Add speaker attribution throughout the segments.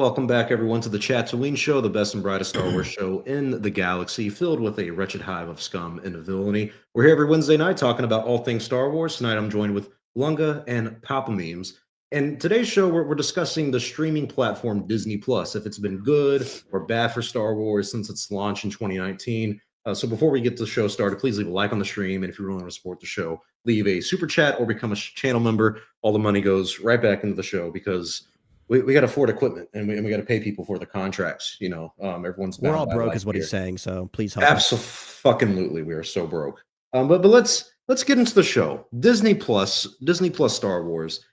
Speaker 1: Welcome back, everyone, to the Chatooine Show, the best and brightest Star Wars show in the galaxy, filled with a wretched hive of scum and villainy. We're here every Wednesday night talking about all things Star Wars. Tonight, I'm joined with Lunga and Papa Memes. And today's show, we're discussing the streaming platform Disney Plus, if it's been good or bad for Star Wars since its launch in 2019. So before we get the show started, please leave a like on the stream. And if you really want to support the show, leave a super chat or become a channel member. All the money goes right back into the show because we got to afford equipment and we got to pay people for the contracts. Everyone's
Speaker 2: We're
Speaker 1: bound
Speaker 2: all
Speaker 1: by
Speaker 2: broke,
Speaker 1: life
Speaker 2: is what
Speaker 1: here.
Speaker 2: he's saying. So please help us.
Speaker 1: Absolutely, we are so broke. But let's get into the show. Disney Plus, Star Wars.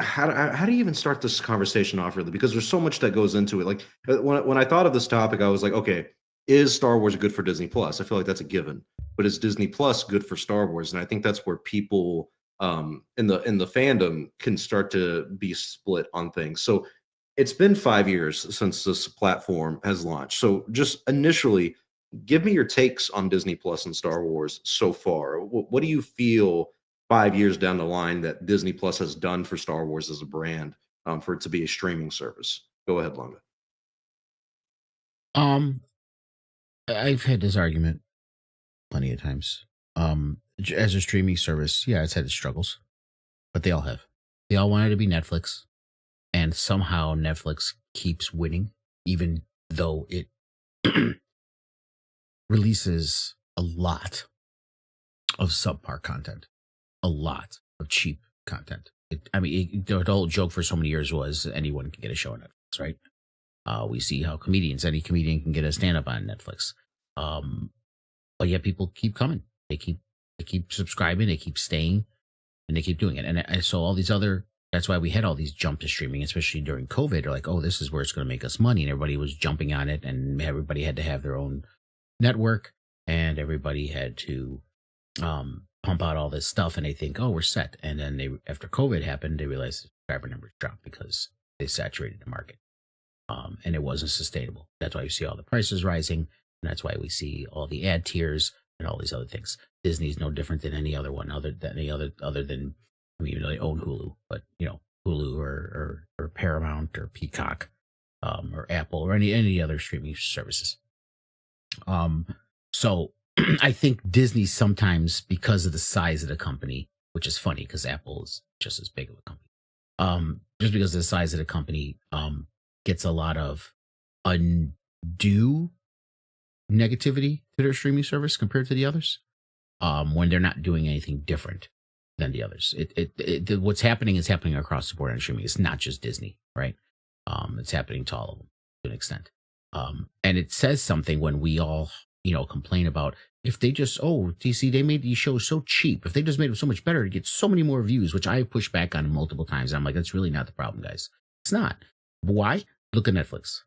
Speaker 1: How do you even start this conversation off really? Because there's so much that goes into it. Like when I thought of this topic, I was like, okay, is Star Wars good for Disney Plus? I feel like that's a given. But is Disney Plus good for Star Wars? And I think that's where people in the fandom can start to be split on things. So it's been 5 years since this platform has launched. So just initially, give me your takes on Disney Plus and Star Wars so far. What do you feel 5 years down the line that Disney Plus has done for Star Wars as a brand, for it to be a streaming service? Go ahead, Longa.
Speaker 3: Um, I've had this argument plenty of times. As a streaming service, yeah, it's had its struggles, but they all have. They all wanted to be Netflix, and somehow Netflix keeps winning, even though it releases a lot of subpar content, a lot of cheap content. The whole joke for so many years was anyone can get a show on Netflix, right? We see how any comedian can get a stand up on Netflix. But yet people keep coming. They keep subscribing, they keep staying, and they keep doing it. And so that's why we had all these jump to streaming, especially during COVID. They're like, oh, this is where it's going to make us money. And everybody was jumping on it, and everybody had to have their own network, and everybody had to pump out all this stuff, and they think, oh, we're set. And then after COVID happened, they realized the subscriber numbers dropped because they saturated the market. And it wasn't sustainable. That's why you see all the prices rising, and that's why we see all the ad tiers and all these other things. Disney's no different than any other one, other than they own Hulu, but Hulu or Paramount or Peacock, or Apple or any other streaming services. So I think Disney sometimes, because of the size of the company, which is funny because Apple is just as big of a company, just because of the size of the company, gets a lot of undue negativity to their streaming service compared to the others, when they're not doing anything different than the others. What's happening is happening across the board on streaming. It's not just Disney, right? It's happening to all of them to an extent. And it says something when we all, complain about if they just, DC, they made these shows so cheap. If they just made them so much better to get so many more views, which I push back on multiple times. I'm like, that's really not the problem, guys. It's not. Why? Look at Netflix.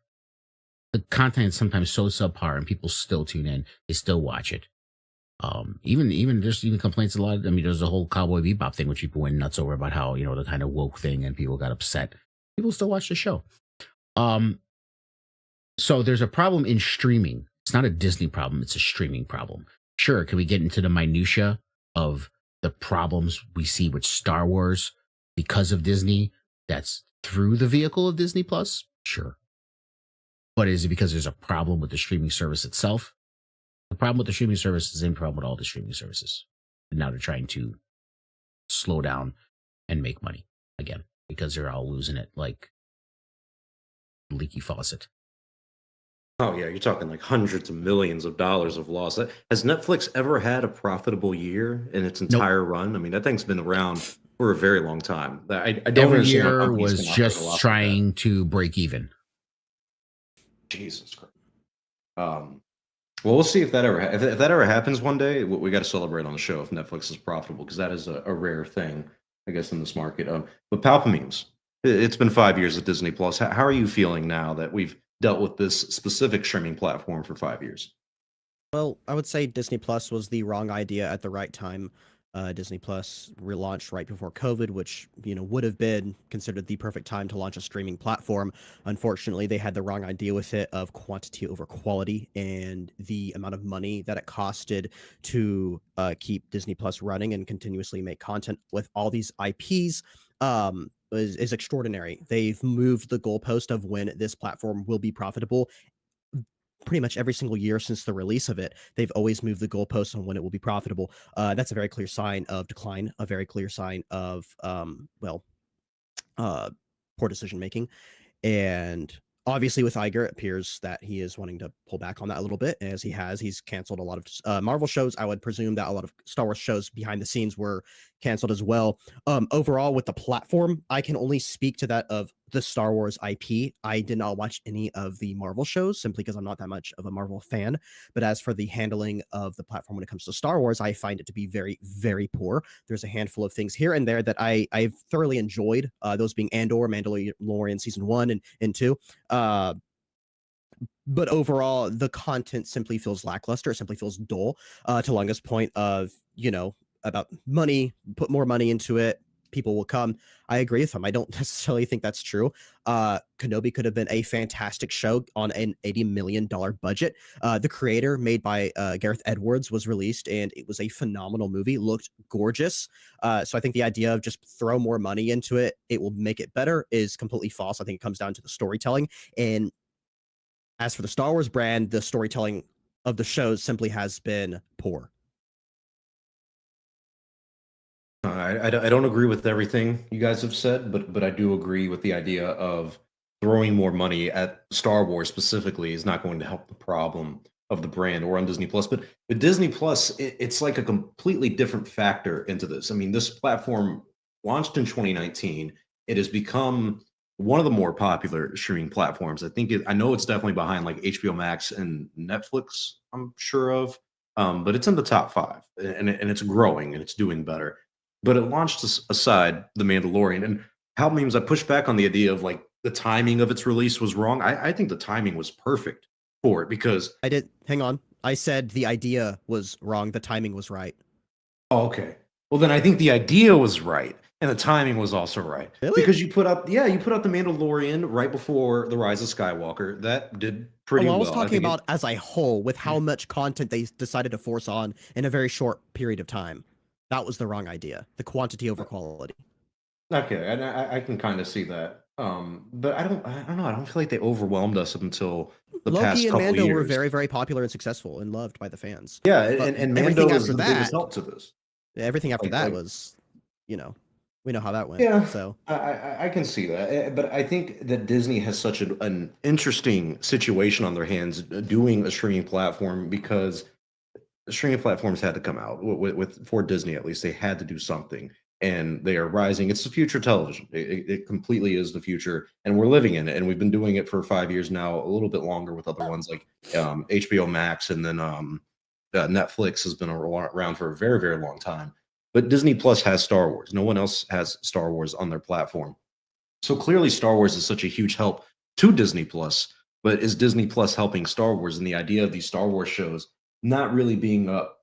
Speaker 3: The content is sometimes so subpar and people still tune in. They still watch it. Even there's even complaints a lot. I mean, there's the whole Cowboy Bebop thing, which people went nuts over about how, the kind of woke thing, and people got upset. People still watch the show. So there's a problem in streaming. It's not a Disney problem. It's a streaming problem. Sure. Can we get into the minutia of the problems we see with Star Wars because of Disney? That's through the vehicle of Disney Plus? Sure. But is it because there's a problem with the streaming service itself? The problem with the streaming service is the same problem with all the streaming services. And now they're trying to slow down and make money again because they're all losing it like leaky faucet.
Speaker 1: Oh yeah, you're talking like hundreds of millions of dollars of loss. Has Netflix ever had a profitable year in its
Speaker 3: Nope.
Speaker 1: entire run? I mean, that thing's been around for a very long time. I don't
Speaker 3: Every
Speaker 1: understand how
Speaker 3: year
Speaker 1: companies
Speaker 3: was
Speaker 1: can operate a
Speaker 3: just
Speaker 1: loss like that.
Speaker 3: trying to break even.
Speaker 1: Jesus Christ. Well, we'll see if that if that ever happens one day. We got to celebrate on the show if Netflix is profitable, because that is a rare thing, I guess, in this market. But Palpamemes, it's been 5 years at Disney Plus. How are you feeling now that we've dealt with this specific streaming platform for 5 years?
Speaker 2: Well, I would say Disney Plus was the wrong idea at the right time. Disney Plus relaunched right before COVID, which would have been considered the perfect time to launch a streaming platform. Unfortunately, they had the wrong idea with it of quantity over quality, and the amount of money that it costed to keep Disney Plus running and continuously make content with all these IPs. is extraordinary. They've moved the goalpost of when this platform will be profitable pretty much every single year since the release of it. They've always moved the goalposts on when it will be profitable. That's a very clear sign of decline, a very clear sign of uh, poor decision making. And obviously, with Iger, it appears that he is wanting to pull back on that a little bit, as he's canceled a lot of Marvel shows. I would presume that a lot of Star Wars shows behind the scenes were canceled as well. Overall, with the platform, I can only speak to that of the Star Wars IP. I did not watch any of the Marvel shows simply because I'm not that much of a Marvel fan. But as for the handling of the platform when it comes to Star Wars, I find it to be very, very poor. There's a handful of things here and there that I've thoroughly enjoyed. Those being Andor, Mandalorian season 1 and 2. But overall, the content simply feels lackluster. It simply feels dull. To Lunga's point of, about money, put more money into it, people will come. I agree with him. I don't necessarily think that's true. Kenobi could have been a fantastic show on an $80 million budget. The Creator, made by Gareth Edwards, was released, and it was a phenomenal movie. Looked gorgeous. So I think the idea of just throw more money into it, it will make it better, is completely false. I think it comes down to the storytelling. And as for the Star Wars brand, the storytelling of the shows simply has been poor.
Speaker 1: I don't agree with everything you guys have said, but I do agree with the idea of throwing more money at Star Wars specifically is not going to help the problem of the brand or on Disney Plus. But with Disney Plus, it's like a completely different factor into this. I mean, this platform launched in 2019. It has become one of the more popular streaming platforms. I know it's definitely behind like HBO Max and Netflix, I'm sure of, but it's in the top five, and it's growing and it's doing better. But it launched aside The Mandalorian, and how memes I push back on the idea of like the timing of its release was wrong. I think the timing was perfect for it because
Speaker 2: Hang on. I said the idea was wrong. The timing was right.
Speaker 1: oh, okay. Well, then I think the idea was right, and the timing was also right.
Speaker 2: Really?
Speaker 1: Because you put out The Mandalorian right before The Rise of Skywalker. That did pretty
Speaker 2: Well, I
Speaker 1: well.
Speaker 2: was
Speaker 1: I
Speaker 2: talking
Speaker 1: think
Speaker 2: about as a whole, with how much content they decided to force on in a very short period of time. That was the wrong idea. The quantity over quality.
Speaker 1: okay, and I can kind of see that. But I don't know. I don't feel like they overwhelmed us up until the
Speaker 2: Loki
Speaker 1: past
Speaker 2: and
Speaker 1: couple
Speaker 2: Mando were
Speaker 1: years.
Speaker 2: very, very popular and successful and loved by the fans.
Speaker 1: Yeah,
Speaker 2: But
Speaker 1: and
Speaker 2: everything
Speaker 1: Mando is
Speaker 2: after
Speaker 1: the biggest
Speaker 2: that,
Speaker 1: help to this.
Speaker 2: everything after that
Speaker 1: Like
Speaker 2: was, we know how that went.
Speaker 1: yeah,
Speaker 2: So
Speaker 1: I can see that, but I think that Disney has such an interesting situation on their hands doing a streaming platform because streaming platforms had to come out for Disney at least. They had to do something, and they are rising. It's the future of television. It completely is the future, and we're living in it. And we've been doing it for 5 years now, a little bit longer with other ones like HBO Max, and then Netflix has been around for a very very long time. But Disney Plus has Star Wars. No one else has Star Wars on their platform. So clearly, Star Wars is such a huge help to Disney Plus. But is Disney Plus helping Star Wars? And the idea of these Star Wars shows not really being up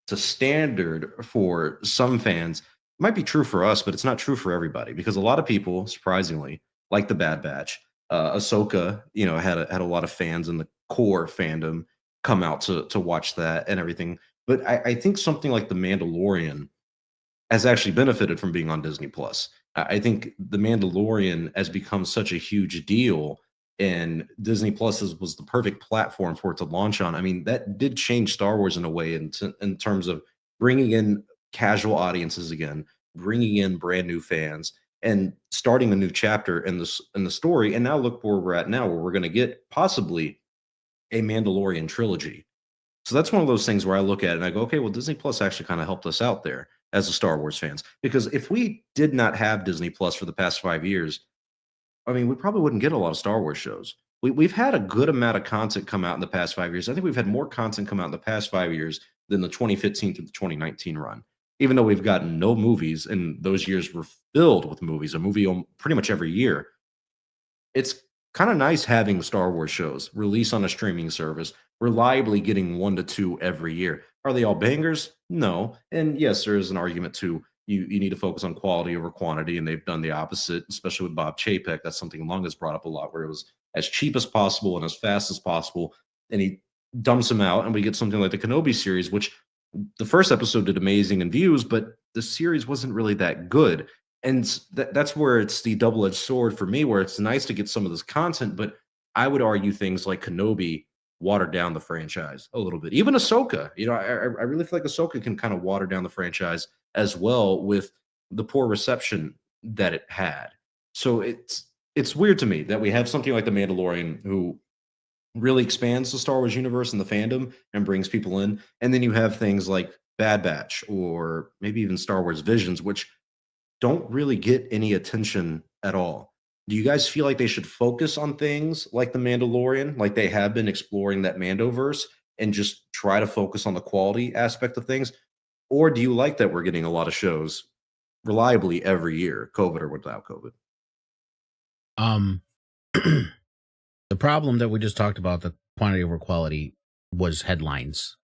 Speaker 1: to standard for some fans might be true for us, but it's not true for everybody because a lot of people, surprisingly, like the Bad Batch. Ahsoka, had a lot of fans in the core fandom come out to watch that and everything. But I think something like The Mandalorian has actually benefited from being on Disney Plus. I think The Mandalorian has become such a huge deal, and Disney Plus was the perfect platform for it to launch on. I mean, that did change Star Wars in a way, in terms of bringing in casual audiences again, bringing in brand new fans, and starting a new chapter in the story. And now look where we're at now, where we're going to get possibly a Mandalorian trilogy. So that's one of those things where I look at it and I go, okay, well, Disney Plus actually kind of helped us out there as the Star Wars fans. Because if we did not have Disney Plus for the past 5 years, I mean, we probably wouldn't get a lot of Star Wars shows. We've had a good amount of content come out in the past 5 years. I think we've had more content come out in the past 5 years than the 2015 to the 2019 run. Even though we've gotten no movies, and those years were filled with movies, a movie pretty much every year. It's kind of nice having Star Wars shows release on a streaming service, reliably getting 1 to 2 every year. Are they all bangers? No. And yes, there is an argument to you need to focus on quality over quantity, and they've done the opposite, especially with Bob Chapek. That's something Long has brought up a lot, where it was as cheap as possible and as fast as possible, and he dumps them out, and we get something like the Kenobi series, which the first episode did amazing in views, but the series wasn't really that good. And that's where it's the double-edged sword for me, where it's nice to get some of this content, but I would argue things like Kenobi watered down the franchise a little bit. Even Ahsoka, I really feel like Ahsoka can kind of water down the franchise as well with the poor reception that it had. So it's weird to me that we have something like The Mandalorian who really expands the Star Wars universe and the fandom and brings people in, and then you have things like Bad Batch or maybe even Star Wars Visions, which don't really get any attention at all. Do you guys feel like they should focus on things like The Mandalorian, like they have been exploring that Mandoverse, and just try to focus on the quality aspect of things? Or do you like that we're getting a lot of shows reliably every year, COVID or without COVID?
Speaker 3: Um, the problem that we just talked about, the quantity over quality, was headlines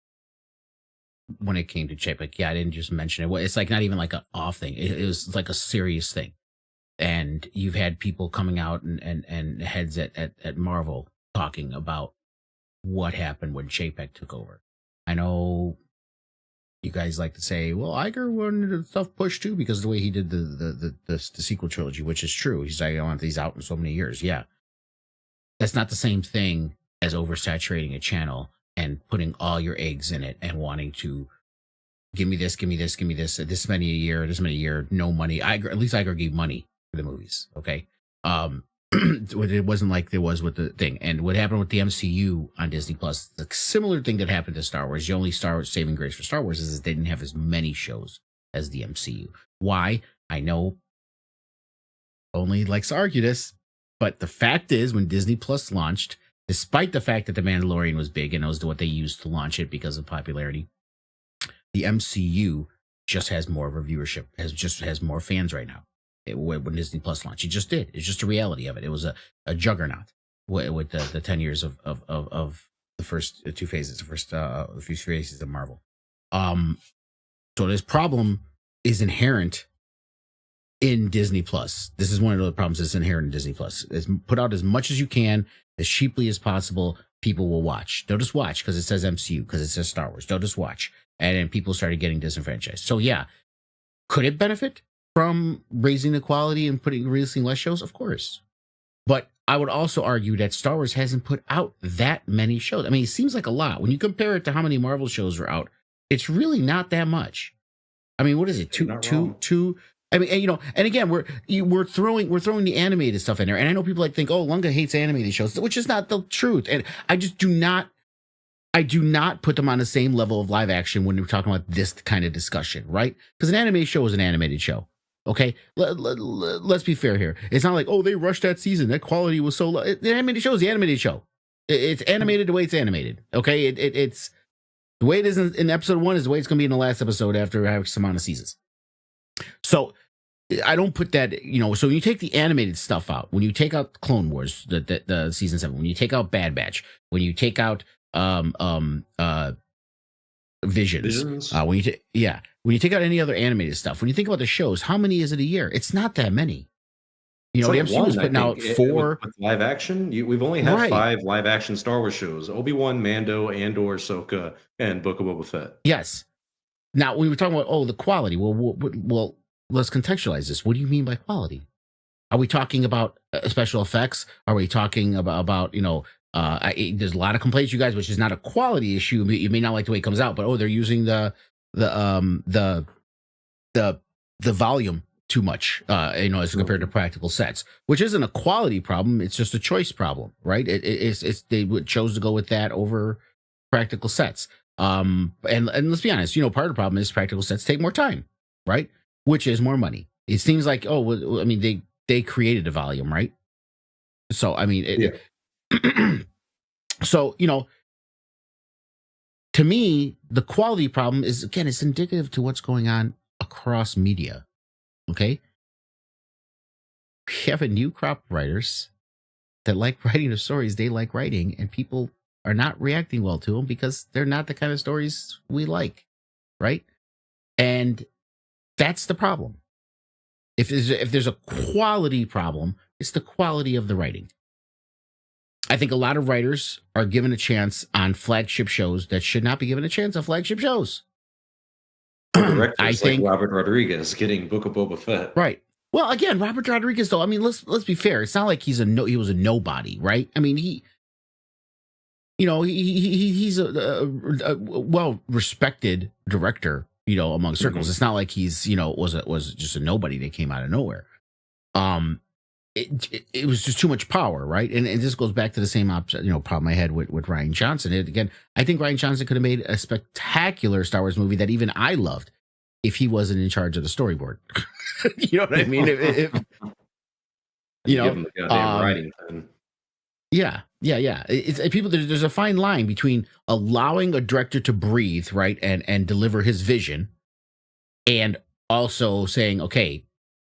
Speaker 3: when it came to Chip. Like, yeah, I didn't just mention it. It's like not even like an off thing. It was like a serious thing. And you've had people coming out and heads at Marvel talking about what happened when Chapek took over. I know you guys like to say, well, Iger wanted the stuff pushed too because of the way he did the sequel trilogy, which is true. He's like, I want these out in so many years. Yeah. That's not the same thing as oversaturating a channel and putting all your eggs in it and wanting to give me this, this many a year, no money. At least Iger gave money for the movies. Okay. It wasn't like there was with the thing. And what happened with the MCU on Disney Plus, the similar thing that happened to Star Wars, the only saving grace for Star Wars is they didn't have as many shows as the MCU. Why? I know only likes to argue this, but the fact is when Disney Plus launched, despite the fact that The Mandalorian was big and that was what they used to launch it because of popularity, the MCU just has more of a viewership, has more fans right now. When Disney Plus launched, it just did. It's just a reality of it. It was a juggernaut with the 10 years of the first two phases, the few phases of Marvel. So this problem is inherent in Disney Plus. This is one of the problems that's inherent in Disney Plus. Is put out as much as you can, as cheaply as possible. People will watch. They'll just watch because it says MCU, because it says Star Wars. They'll just watch, and then people started getting disenfranchised. So yeah, could it benefit from raising the quality and releasing less shows? Of course. But I would also argue that Star Wars hasn't put out that many shows. I mean, it seems like a lot. When you compare it to how many Marvel shows are out, it's really not that much. I mean, what is it? Two? I mean, and again, we're throwing the animated stuff in there. And I know people think, oh, Lunga hates animated shows, which is not the truth. And I do not put them on the same level of live action when we're talking about this kind of discussion, right? Because an animated show is an animated show. Okay, let's be fair here. It's not like, oh, they rushed that season. That quality was so low. The animated show is the animated show. It's animated the way it's animated. Okay, it's the way it is in episode 1 is the way it's going to be in the last episode after some amount of seasons. So I don't put that, so when you take the animated stuff out, when you take out Clone Wars, the season 7, when you take out Bad Batch, when you take out Visions. When you take out any other animated stuff, when you think about the shows, how many is it a year? It's not that many. The MCU was putting out 4
Speaker 1: with live action. We've only had 5 live action Star Wars shows: Obi-Wan, Mando, Andor, Ahsoka, and Book of Boba Fett.
Speaker 3: Yes. Now, when we're talking about the quality, well, let's contextualize this. What do you mean by quality? Are we talking about special effects? Are we talking about there's a lot of complaints, you guys, which is not a quality issue. You may not like the way it comes out, but they're using the volume too much, as compared to practical sets, which isn't a quality problem. It's just a choice problem, right? It's they chose to go with that over practical sets. And let's be honest, part of the problem is practical sets take more time, right? Which is more money. It seems like, they created a volume, right? So, so, to me, the quality problem is, again, it's indicative to what's going on across media. Okay. We have a new crop of writers that like writing the stories they like writing, and people are not reacting well to them because they're not the kind of stories we like. Right. And that's the problem. If there's a quality problem, it's the quality of the writing. I think a lot of writers are given a chance on flagship shows that should not be given a chance on flagship shows.
Speaker 1: Directors like Robert Rodriguez getting Book of Boba Fett.
Speaker 3: Right. Well, again, Robert Rodriguez, though. I mean, let's be fair. It's not like he was a nobody, right? I mean, he's a well respected director, among circles.
Speaker 1: Mhm.
Speaker 3: It's not like he's was just a nobody that came out of nowhere. It was just too much power, right? And this goes back to the same problem I had with Rian Johnson. Again, I think Rian Johnson could have made a spectacular Star Wars movie that even I loved if he wasn't in charge of the storyboard. You know what I mean?
Speaker 1: Give him the goddamn writing pen.
Speaker 3: Yeah. People. There's a fine line between allowing a director to breathe, right, and deliver his vision, and also saying, okay,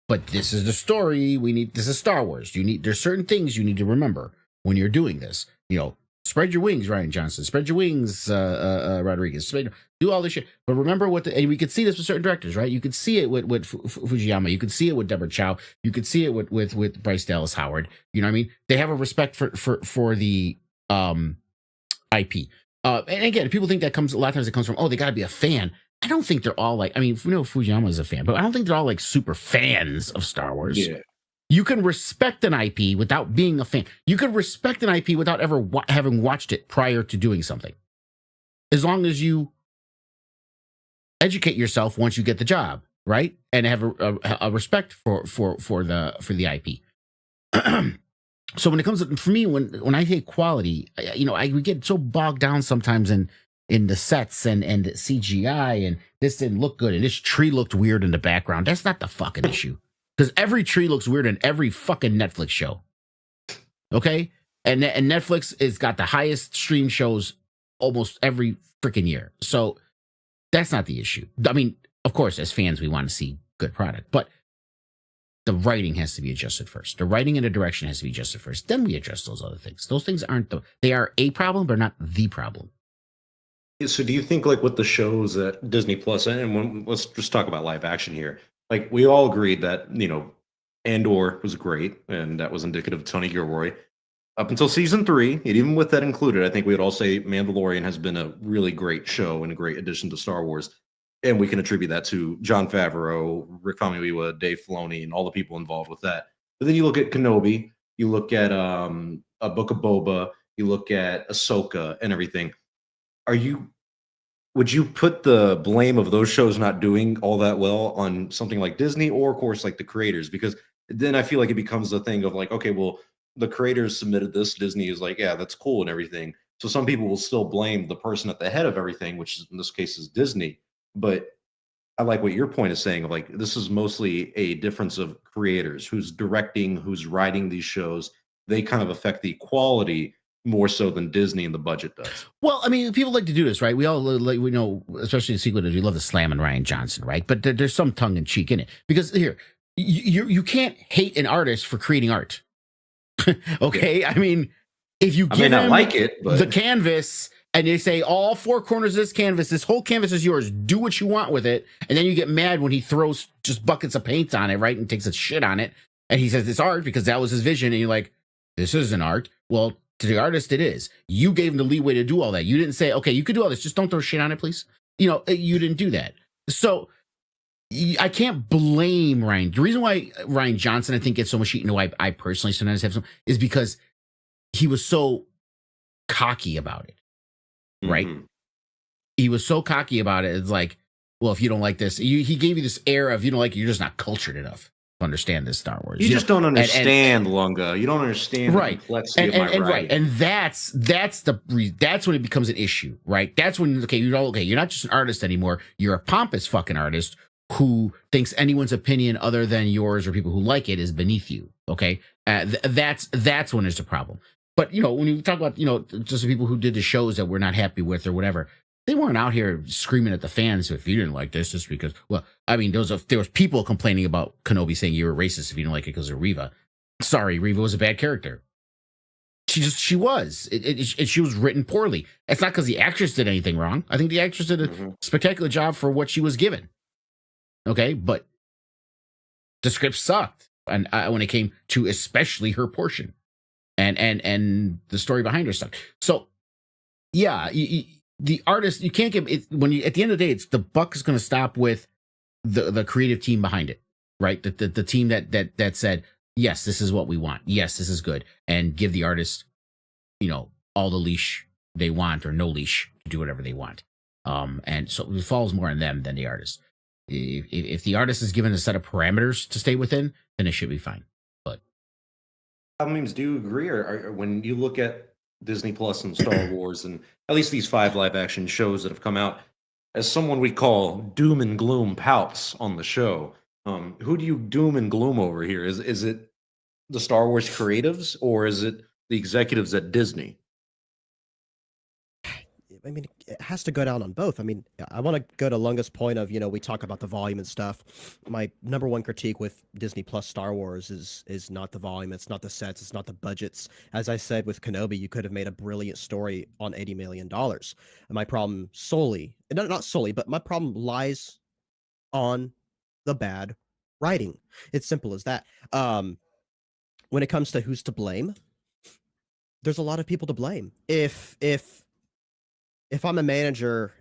Speaker 3: but this is the story. This is Star Wars. There's certain things you need to remember when you're doing this. Spread your wings, Rian Johnson. Spread your wings, Rodriguez. Do all this shit. But remember and we could see this with certain directors, right? You could see it with Fujiyama. You could see it with Deborah Chow. You could see it with Bryce Dallas Howard. You know what I mean? They have a respect for the IP. And again, people think that a lot of times it comes from, they got to be a fan. I don't think they're all Fujiyama is a fan, but I don't think they're all like super fans of Star Wars.
Speaker 1: Yeah.
Speaker 3: You can respect an IP without being a fan. You can respect an IP without ever having watched it prior to doing something. As long as you educate yourself once you get the job, right? And have a respect for the IP. So when it comes to, for me, when I say quality, we get so bogged down sometimes in the sets and CGI, and this didn't look good, and this tree looked weird in the background. That's not the fucking issue. Because every tree looks weird in every fucking Netflix show. Okay? And Netflix has got the highest stream shows almost every freaking year. So that's not the issue. I mean, of course, as fans, we want to see good product. But the writing has to be adjusted first. The writing and the direction has to be adjusted first. Then we address those other things. Those things they are a problem, but not the problem.
Speaker 1: So do you think, like, with the shows at Disney Plus, let's just talk about live action here. Like, we all agreed that, Andor was great, and that was indicative of Tony Gilroy. Up until season 3, and even with that included, I think we would all say Mandalorian has been a really great show and a great addition to Star Wars. And we can attribute that to Jon Favreau, Rick Famuyiwa, Dave Filoni, and all the people involved with that. But then you look at Kenobi, you look at a Book of Boba, you look at Ahsoka and everything. Would you put the blame of those shows not doing all that well on something like Disney, or of course like the creators? Because then I feel like it becomes a thing of like, okay, well, the creators submitted this, Disney is like, yeah, that's cool and everything. So some people will still blame the person at the head of everything, which in this case is Disney. But I like what your point is saying of like, this is mostly a difference of creators, who's directing, who's writing these shows. They kind of affect the quality more so than Disney and the budget does.
Speaker 3: Well, I mean, people like to do this, right? We know, especially in sequels, we love to slam on Rian Johnson, right? But there's some tongue in cheek in it, because here, you can't hate an artist for creating art. Okay, yeah. I mean, if you give him
Speaker 1: like it, but
Speaker 3: the canvas and they say all 4 corners of this canvas, this whole canvas is yours, do what you want with it, and then you get mad when he throws just buckets of paint on it, right, and takes a shit on it, and he says it's art because that was his vision, and you're like, this isn't art. Well, to the artist, it is. You gave him the leeway to do all that. You didn't say, okay, you could do all this, just don't throw shit on it, please. You didn't do that. So I can't blame Rian. The reason why Rian Johnson, I think, gets so much heat, I personally sometimes have some, is because he was so cocky about it, right? Mm-hmm. He was so cocky about it. It's like, well, if you don't like this, he gave you this air of, you're just not cultured enough to understand this Star Wars.
Speaker 1: You just don't understand, Lunga. You don't understand the complexity of my writing.
Speaker 3: Right, and that's when it becomes an issue, right? That's when, you're not just an artist anymore. You're a pompous fucking artist who thinks anyone's opinion other than yours or people who like it is beneath you. Okay, that's when there's a problem. But when you talk about just the people who did the shows that we're not happy with or whatever, they weren't out here screaming at the fans if you didn't like this just because. Well, I mean, there was people complaining about Kenobi saying you were racist if you didn't like it because of Reva. Sorry, Reva was a bad character. She was. She was written poorly. It's not because the actress did anything wrong. I think the actress did a spectacular job for what she was given. Okay, but the script sucked, and when it came to especially her portion, and the story behind her sucked. So, yeah, the artist, you can't give it when you, at the end of the day, it's the buck is going to stop with the creative team behind it. right? The team that said, yes, this is what we want. Yes, this is good, and give the artist, all the leash they want or no leash to do whatever they want. And so it falls more on them than the artist. If the artist is given a set of parameters to stay within, then it should be fine. But
Speaker 1: do you agree, or when you look at Disney Plus and Star Wars, and at least these 5 live action shows that have come out, as someone we call doom and gloom palps on the show, who do you doom and gloom over here? Is it the Star Wars creatives, or is it the executives at Disney?
Speaker 2: I mean, it has to go down on both. I mean, I want to go to Lunga's point of, we talk about the volume and stuff. My number one critique with Disney Plus Star Wars is not the volume, it's not the sets, it's not the budgets. As I said with Kenobi, you could have made a brilliant story on $80 million. And my problem not solely, but my problem lies on the bad writing. It's simple as that. When it comes to who's to blame, there's a lot of people to blame. If I'm a manager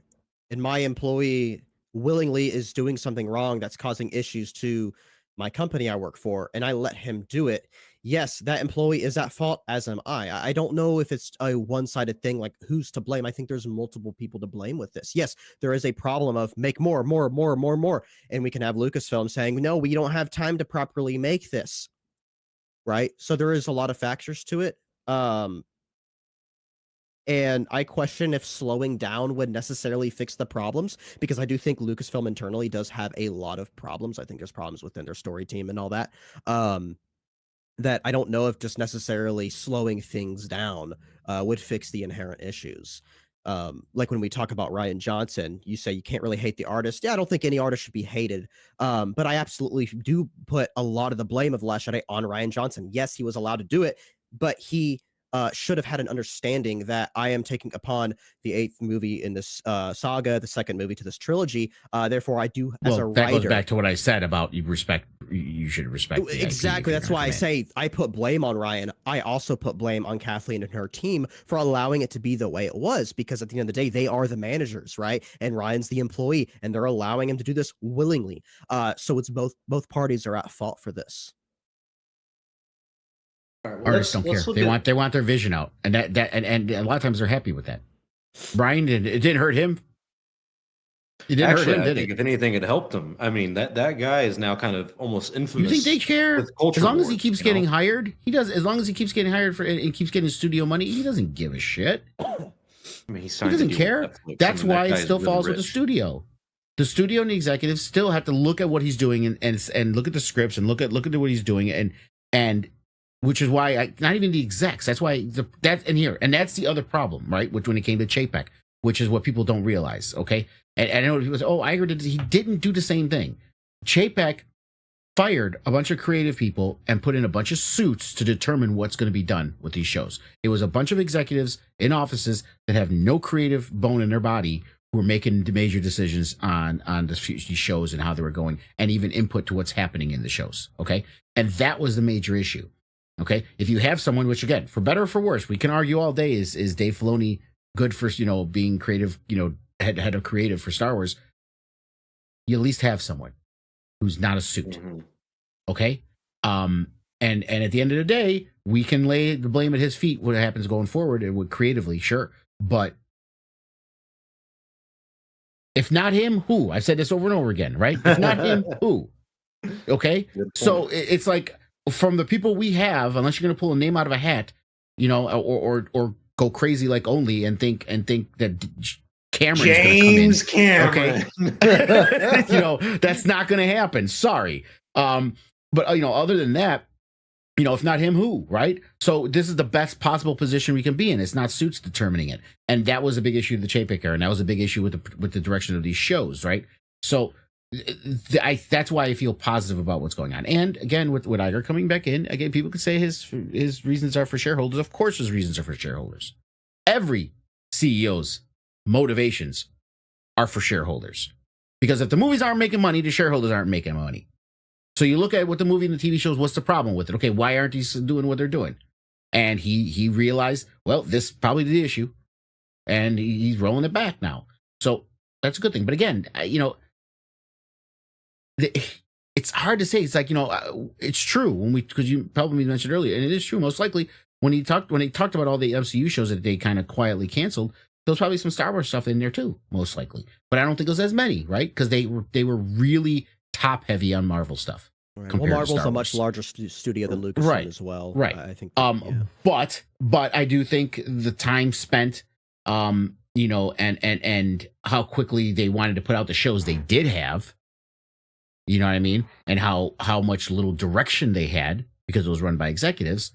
Speaker 2: and my employee willingly is doing something wrong that's causing issues to my company I work for, and I let him do it, yes, that employee is at fault, as am I. I don't know if it's a one-sided thing, like who's to blame. I think there's multiple people to blame with this. Yes, there is a problem of make more, and we can have Lucasfilm saying, no, we don't have time to properly make this, right? So there is a lot of factors to it. And I question if slowing down would necessarily fix the problems, because I do think Lucasfilm internally does have a lot of problems. I think there's problems within their story team and all that. That I don't know if just necessarily slowing things down would fix the inherent issues. Like when we talk about Rian Johnson, you say you can't really hate the artist. Yeah, I don't think any artist should be hated. But I absolutely do put a lot of the blame of Last Jedi on Rian Johnson. Yes, he was allowed to do it, but he should have had an understanding that I am taking upon the 8th movie in this saga, the 2nd movie to this trilogy. Therefore, I do, as a writer...
Speaker 3: that goes back to what I said about you should respect the
Speaker 2: exactly. That's why I say I put blame on Ryan. I also put blame on Kathleen and her team for allowing it to be the way it was, because at the end of the day, they are the managers, right? And Ryan's the employee, and they're allowing him to do this willingly. So it's both parties are at fault for this.
Speaker 1: All right,
Speaker 3: artists don't care. They want their vision out, and and a lot of times they're happy with that. Brian it didn't hurt him. It didn't hurt him, did it?
Speaker 1: If anything, it helped him. I mean, that guy is now kind of almost infamous.
Speaker 3: You think they care? As long as he keeps getting hired, he does. As long as he keeps getting hired and keeps getting studio money, he doesn't give a shit.
Speaker 1: I mean, he
Speaker 3: doesn't care. That's why it still falls with the studio. The studio and the executives still have to look at what he's doing and look at the scripts and look at what he's doing and which is why not even the execs. That's why that's the other problem, right? Which when it came to Chapek, which is what people don't realize. Okay, and I know people say, "Oh, I heard that he didn't do the same thing." Chapek fired a bunch of creative people and put in a bunch of suits to determine what's going to be done with these shows. It was a bunch of executives in offices that have no creative bone in their body who were making major decisions on these shows and how they were going, and even input to what's happening in the shows. Okay, and that was the major issue. Okay, if you have someone, which again, for better or for worse, we can argue all day, is Dave Filoni good for being creative, head of creative for Star Wars? You at least have someone who's not a suit. Mm-hmm. Okay, and at the end of the day, we can lay the blame at his feet. What happens going forward, it would creatively, sure, but if not him, who? I've said this over and over again, right? If not him, who? Okay, so it's like, from the people we have, unless you're going to pull a name out of a hat, or go crazy like Only and think that Cameron's
Speaker 1: James
Speaker 3: Cameron.
Speaker 1: Okay,
Speaker 3: that's not going to happen. Sorry, but other than that, if not him, who? Right? So this is the best possible position we can be in. It's not suits determining it, and that was a big issue of the Chapek era, and that was a big issue with the direction of these shows, right? So. That's why I feel positive about what's going on. And again, with Iger coming back in, again, people could say his reasons are for shareholders. Of course, his reasons are for shareholders. Every CEO's motivations are for shareholders, because if the movies aren't making money, the shareholders aren't making money. So you look at what the movie and the TV shows. What's the problem with it? Okay, why aren't these doing what they're doing? And he realized, well, this is probably the issue, and he's rolling it back it's a good thing. But again, it's it's hard to say. It's like, it's true because you probably mentioned earlier, and it is true. Most likely when he talked about all the MCU shows that they kind of quietly canceled, there was probably some Star Wars stuff in there too, most likely. But I don't think it was as many, right? Because they were really top heavy on Marvel stuff.
Speaker 2: Right. Well,
Speaker 3: compared to
Speaker 2: Marvel's
Speaker 3: Star
Speaker 2: a much
Speaker 3: Wars.
Speaker 2: larger studio than Lucasfilm
Speaker 3: Right.
Speaker 2: as well.
Speaker 3: Right.
Speaker 2: I think.
Speaker 3: But I do think the time spent, and how quickly they wanted to put out the shows they did have, you know what I mean, and how much little direction they had because it was run by executives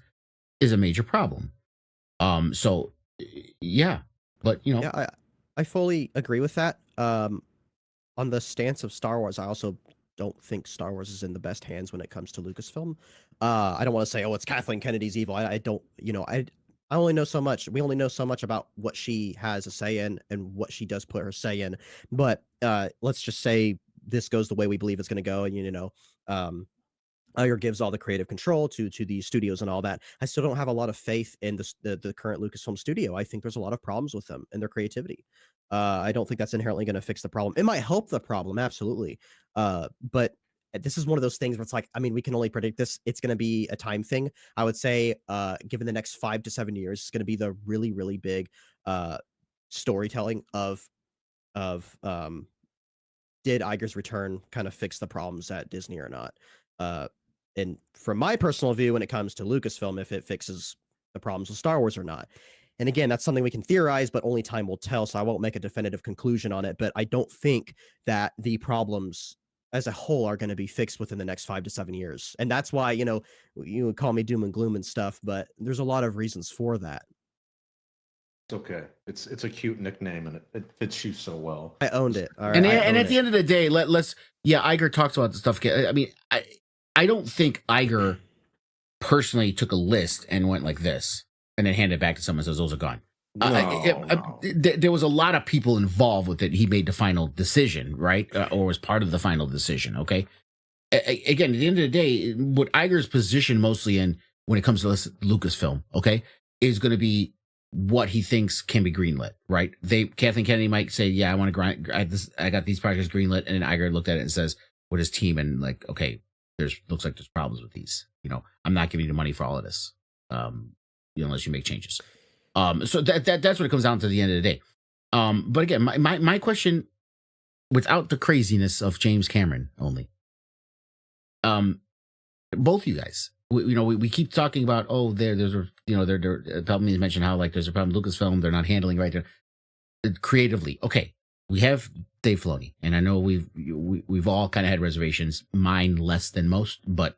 Speaker 3: is a major problem. So yeah, but
Speaker 2: Yeah, I fully agree with that. On the stance of Star Wars, I also don't think Star Wars is in the best hands when it comes to Lucasfilm. I don't want to say, oh, it's Kathleen Kennedy's evil. I don't, I only know so much. We only know so much about what she has a say in and what she does put her say in. But let's just say this goes the way we believe it's going to go, and Iger gives all the creative control to the studios and all that. I still don't have a lot of faith in the current Lucasfilm studio. I think there's a lot of problems with them and their creativity. I don't think that's inherently going to fix the problem. It might help the problem, absolutely. But this is one of those things where it's like, I mean, we can only predict this. It's going to be a time thing. I would say, given the next 5 to 7 years, it's going to be the really, really big storytelling of did Iger's return kind of fix the problems at Disney or not? And from my personal view, when it comes to Lucasfilm, if it fixes the problems with Star Wars or not. And again, that's something we can theorize, but only time will tell. So I won't make a definitive conclusion on it. But I don't think that the problems as a whole are going to be fixed within the next 5 to 7 years. And that's why, you would call me doom and gloom and stuff, but there's a lot of reasons for that.
Speaker 1: It's okay. It's a cute nickname, and it fits you so well.
Speaker 2: I owned it. All right,
Speaker 3: and at the end of the day, Iger talks about the stuff. I mean, I don't think Iger personally took a list and went like this and then handed it back to someone and says, those are gone.
Speaker 1: No.
Speaker 3: There was a lot of people involved with it. He made the final decision, right? Or was part of the final decision, okay? Again, at the end of the day, what Iger's position mostly in when it comes to Lucasfilm, okay, is going to be what he thinks can be greenlit, right? Kathleen Kennedy might say, yeah, I want to I got these projects greenlit, and then Iger looked at it and says, what is team? And like, okay, looks like there's problems with these. I'm not giving you the money for all of this, unless you make changes. So that's what it comes down to at the end of the day. But again, my question, without the craziness of James Cameron only, both you guys, we keep talking about, oh, there's a problem. You mentioned how like there's a problem with Lucasfilm, they're not handling right there creatively. Okay, we have Dave Filoni, and I know we've all kind of had reservations, mine less than most, but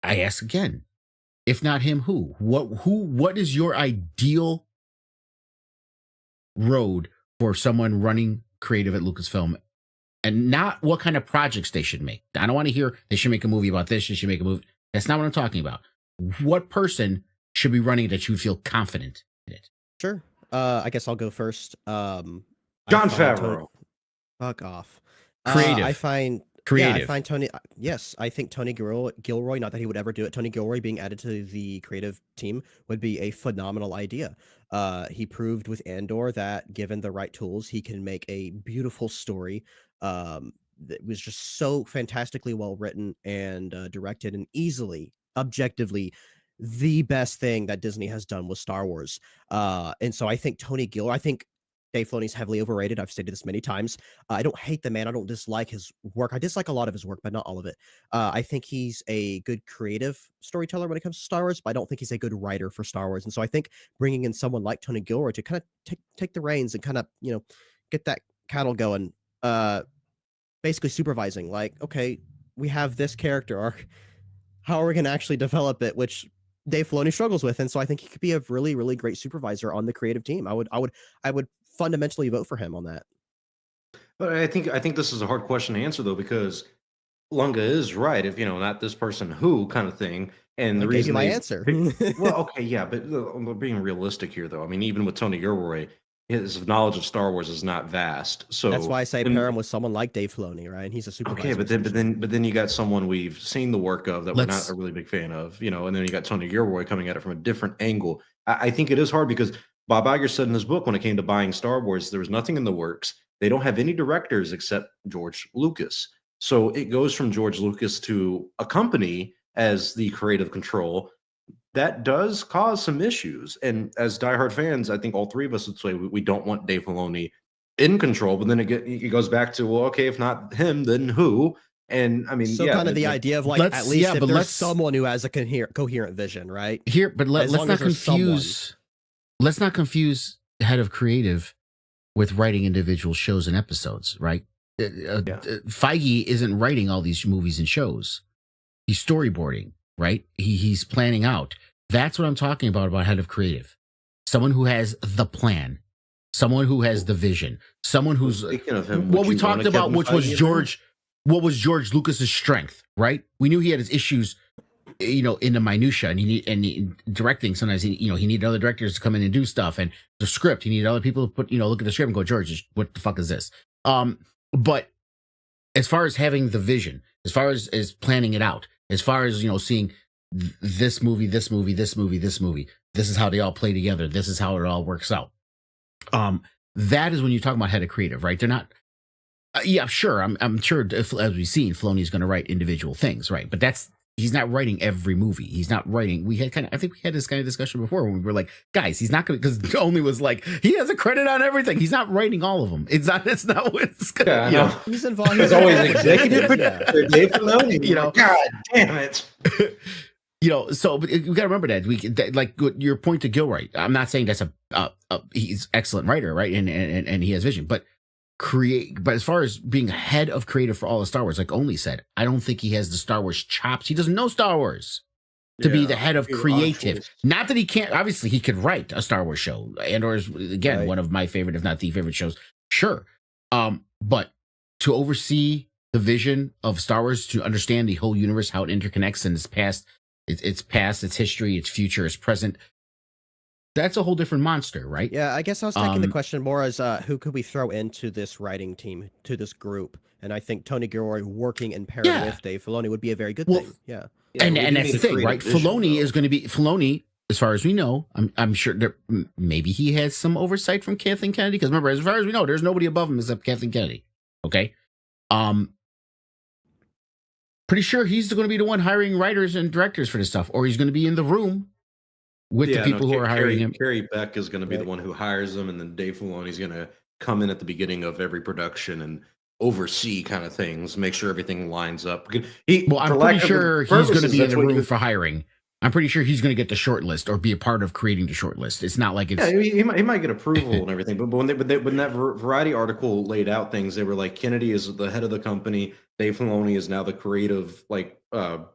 Speaker 3: I ask again, if not him, who? What is your ideal road for someone running creative at Lucasfilm, and not what kind of projects they should make? I don't want to hear they should make a movie about this, they should make a movie. That's not what I'm talking about. What person should be running that you feel confident in it?
Speaker 2: Sure. I guess I'll go first.
Speaker 1: John Favreau.
Speaker 2: Fuck off.
Speaker 3: Creative.
Speaker 2: I find
Speaker 3: Creative.
Speaker 2: Yeah, I find Tony. Yes, I think Tony Gilroy. Not that he would ever do it. Tony Gilroy being added to the creative team would be a phenomenal idea. He proved with Andor that given the right tools, he can make a beautiful story. That was just so fantastically well written and directed, and easily, objectively, the best thing that Disney has done with Star Wars. And so I think Tony Gilroy. I think Dave Filoni's heavily overrated. I've stated this many times. I don't hate the man. I don't dislike his work. I dislike a lot of his work, but not all of it. I think he's a good creative storyteller when it comes to Star Wars, but I don't think he's a good writer for Star Wars. And so I think bringing in someone like Tony Gilroy to kind of take the reins and kind of, get that cattle going, basically supervising, like, okay, we have this character arc. How are we going to actually develop it? Which Dave Filoni struggles with. And so I think he could be a really, really great supervisor on the creative team. I would fundamentally vote for him on that.
Speaker 1: But I think this is a hard question to answer though, because Lunga is right. If not this person, who kind of thing. And the reason
Speaker 2: my answer.
Speaker 1: Well, okay, yeah, but we're being realistic here though. I mean, even with Tony Gilroy, his knowledge of Star Wars is not vast. So
Speaker 2: that's why I say pair him with someone like Dave Filoni, right? And he's a supervisor.
Speaker 1: Okay, but then you got someone we've seen the work of that we're not a really big fan of, and then you got Tony Gilroy coming at it from a different angle. I think it is hard because Bob Iger said in his book when it came to buying Star Wars, there was nothing in the works. They don't have any directors except George Lucas. So it goes from George Lucas to a company as the creative control. That does cause some issues. And as diehard fans, I think all three of us would say we don't want Dave Filoni in control. But then it goes back to, well, okay, if not him, then who? And I mean,
Speaker 2: So
Speaker 1: yeah,
Speaker 2: kind of the idea of like,
Speaker 3: let's-
Speaker 2: at least
Speaker 3: yeah,
Speaker 2: if
Speaker 3: but
Speaker 2: there's
Speaker 3: let's-
Speaker 2: someone who has a coherent vision, right?
Speaker 3: Here, but
Speaker 2: As
Speaker 3: let's
Speaker 2: long
Speaker 3: not
Speaker 2: as there's someone.
Speaker 3: confuse. Let's not confuse head of creative with writing individual shows and episodes, right? Feige isn't writing all these movies and shows. He's storyboarding, right? He's planning out. That's what I'm talking about head of creative. Someone who has the plan, someone who has the vision, someone who's
Speaker 1: Speaking of him,
Speaker 3: what
Speaker 1: would
Speaker 3: we
Speaker 1: you
Speaker 3: talked
Speaker 1: want a
Speaker 3: about,
Speaker 1: Kevin
Speaker 3: which was
Speaker 1: Feige in there?
Speaker 3: George Lucas's strength, right? We knew he had his issues, in the minutia, and directing. Sometimes he needed other directors to come in and do stuff, and the script. He needed other people to put, look at the script and go, George, what the fuck is this? But as far as having the vision, as far as planning it out, as far as seeing this movie, this is how they all play together. This is how it all works out. That is when you talk about head of creative, right? They're not. Yeah, sure. I'm sure, as we've seen, Filoni's going to write individual things, right? But he's not writing every movie. He's not writing. I think we had this kind of discussion before when we were like, guys, he's not going to, because Only was like, he has a credit on everything. He's not writing all of them. It's not what's going
Speaker 1: Yeah, I know.
Speaker 2: He's involved.
Speaker 1: There's always executive producer Dave Filoni. God damn it.
Speaker 3: So but we got to remember that like your point to Gilroy. I'm not saying that's he's excellent writer, right? And he has vision, but as far as being head of creative for all of Star Wars, like Only said, I don't think he has the Star Wars chops. He doesn't know Star Wars to be the head of creative. Not that he can't. Obviously, he could write a Star Wars show, and/or again one of my favorite, if not the favorite shows. Sure, but to oversee the vision of Star Wars, to understand the whole universe, how it interconnects, and its past, its history, its future, its present. That's a whole different monster, right?
Speaker 2: Yeah, I guess I was taking the question more as who could we throw into this writing team, to this group? And I think Tony Gilroy working in pairing with Dave Filoni would be a very good thing. Yeah.
Speaker 3: And that's the thing, right? Filoni is going to be Filoni, as far as we know. I'm sure maybe he has some oversight from Kathleen Kennedy, because remember, as far as we know, there's nobody above him except Kathleen Kennedy. Okay, pretty sure he's going to be the one hiring writers and directors for this stuff, or he's going to be in the room with the people who are hiring him.
Speaker 1: Carrie Beck is going to be the one who hires them, and then Dave Filoni is going to come in at the beginning of every production and oversee kind of things, make sure everything lines up.
Speaker 3: I'm pretty sure he's going to be in the room for hiring. I'm pretty sure he's going to get the short list or be a part of creating the short list. It's not like it's...
Speaker 1: Yeah, he might get approval and everything, but when that Variety article laid out things, they were like, Kennedy is the head of the company, Dave Filoni is now the creative, the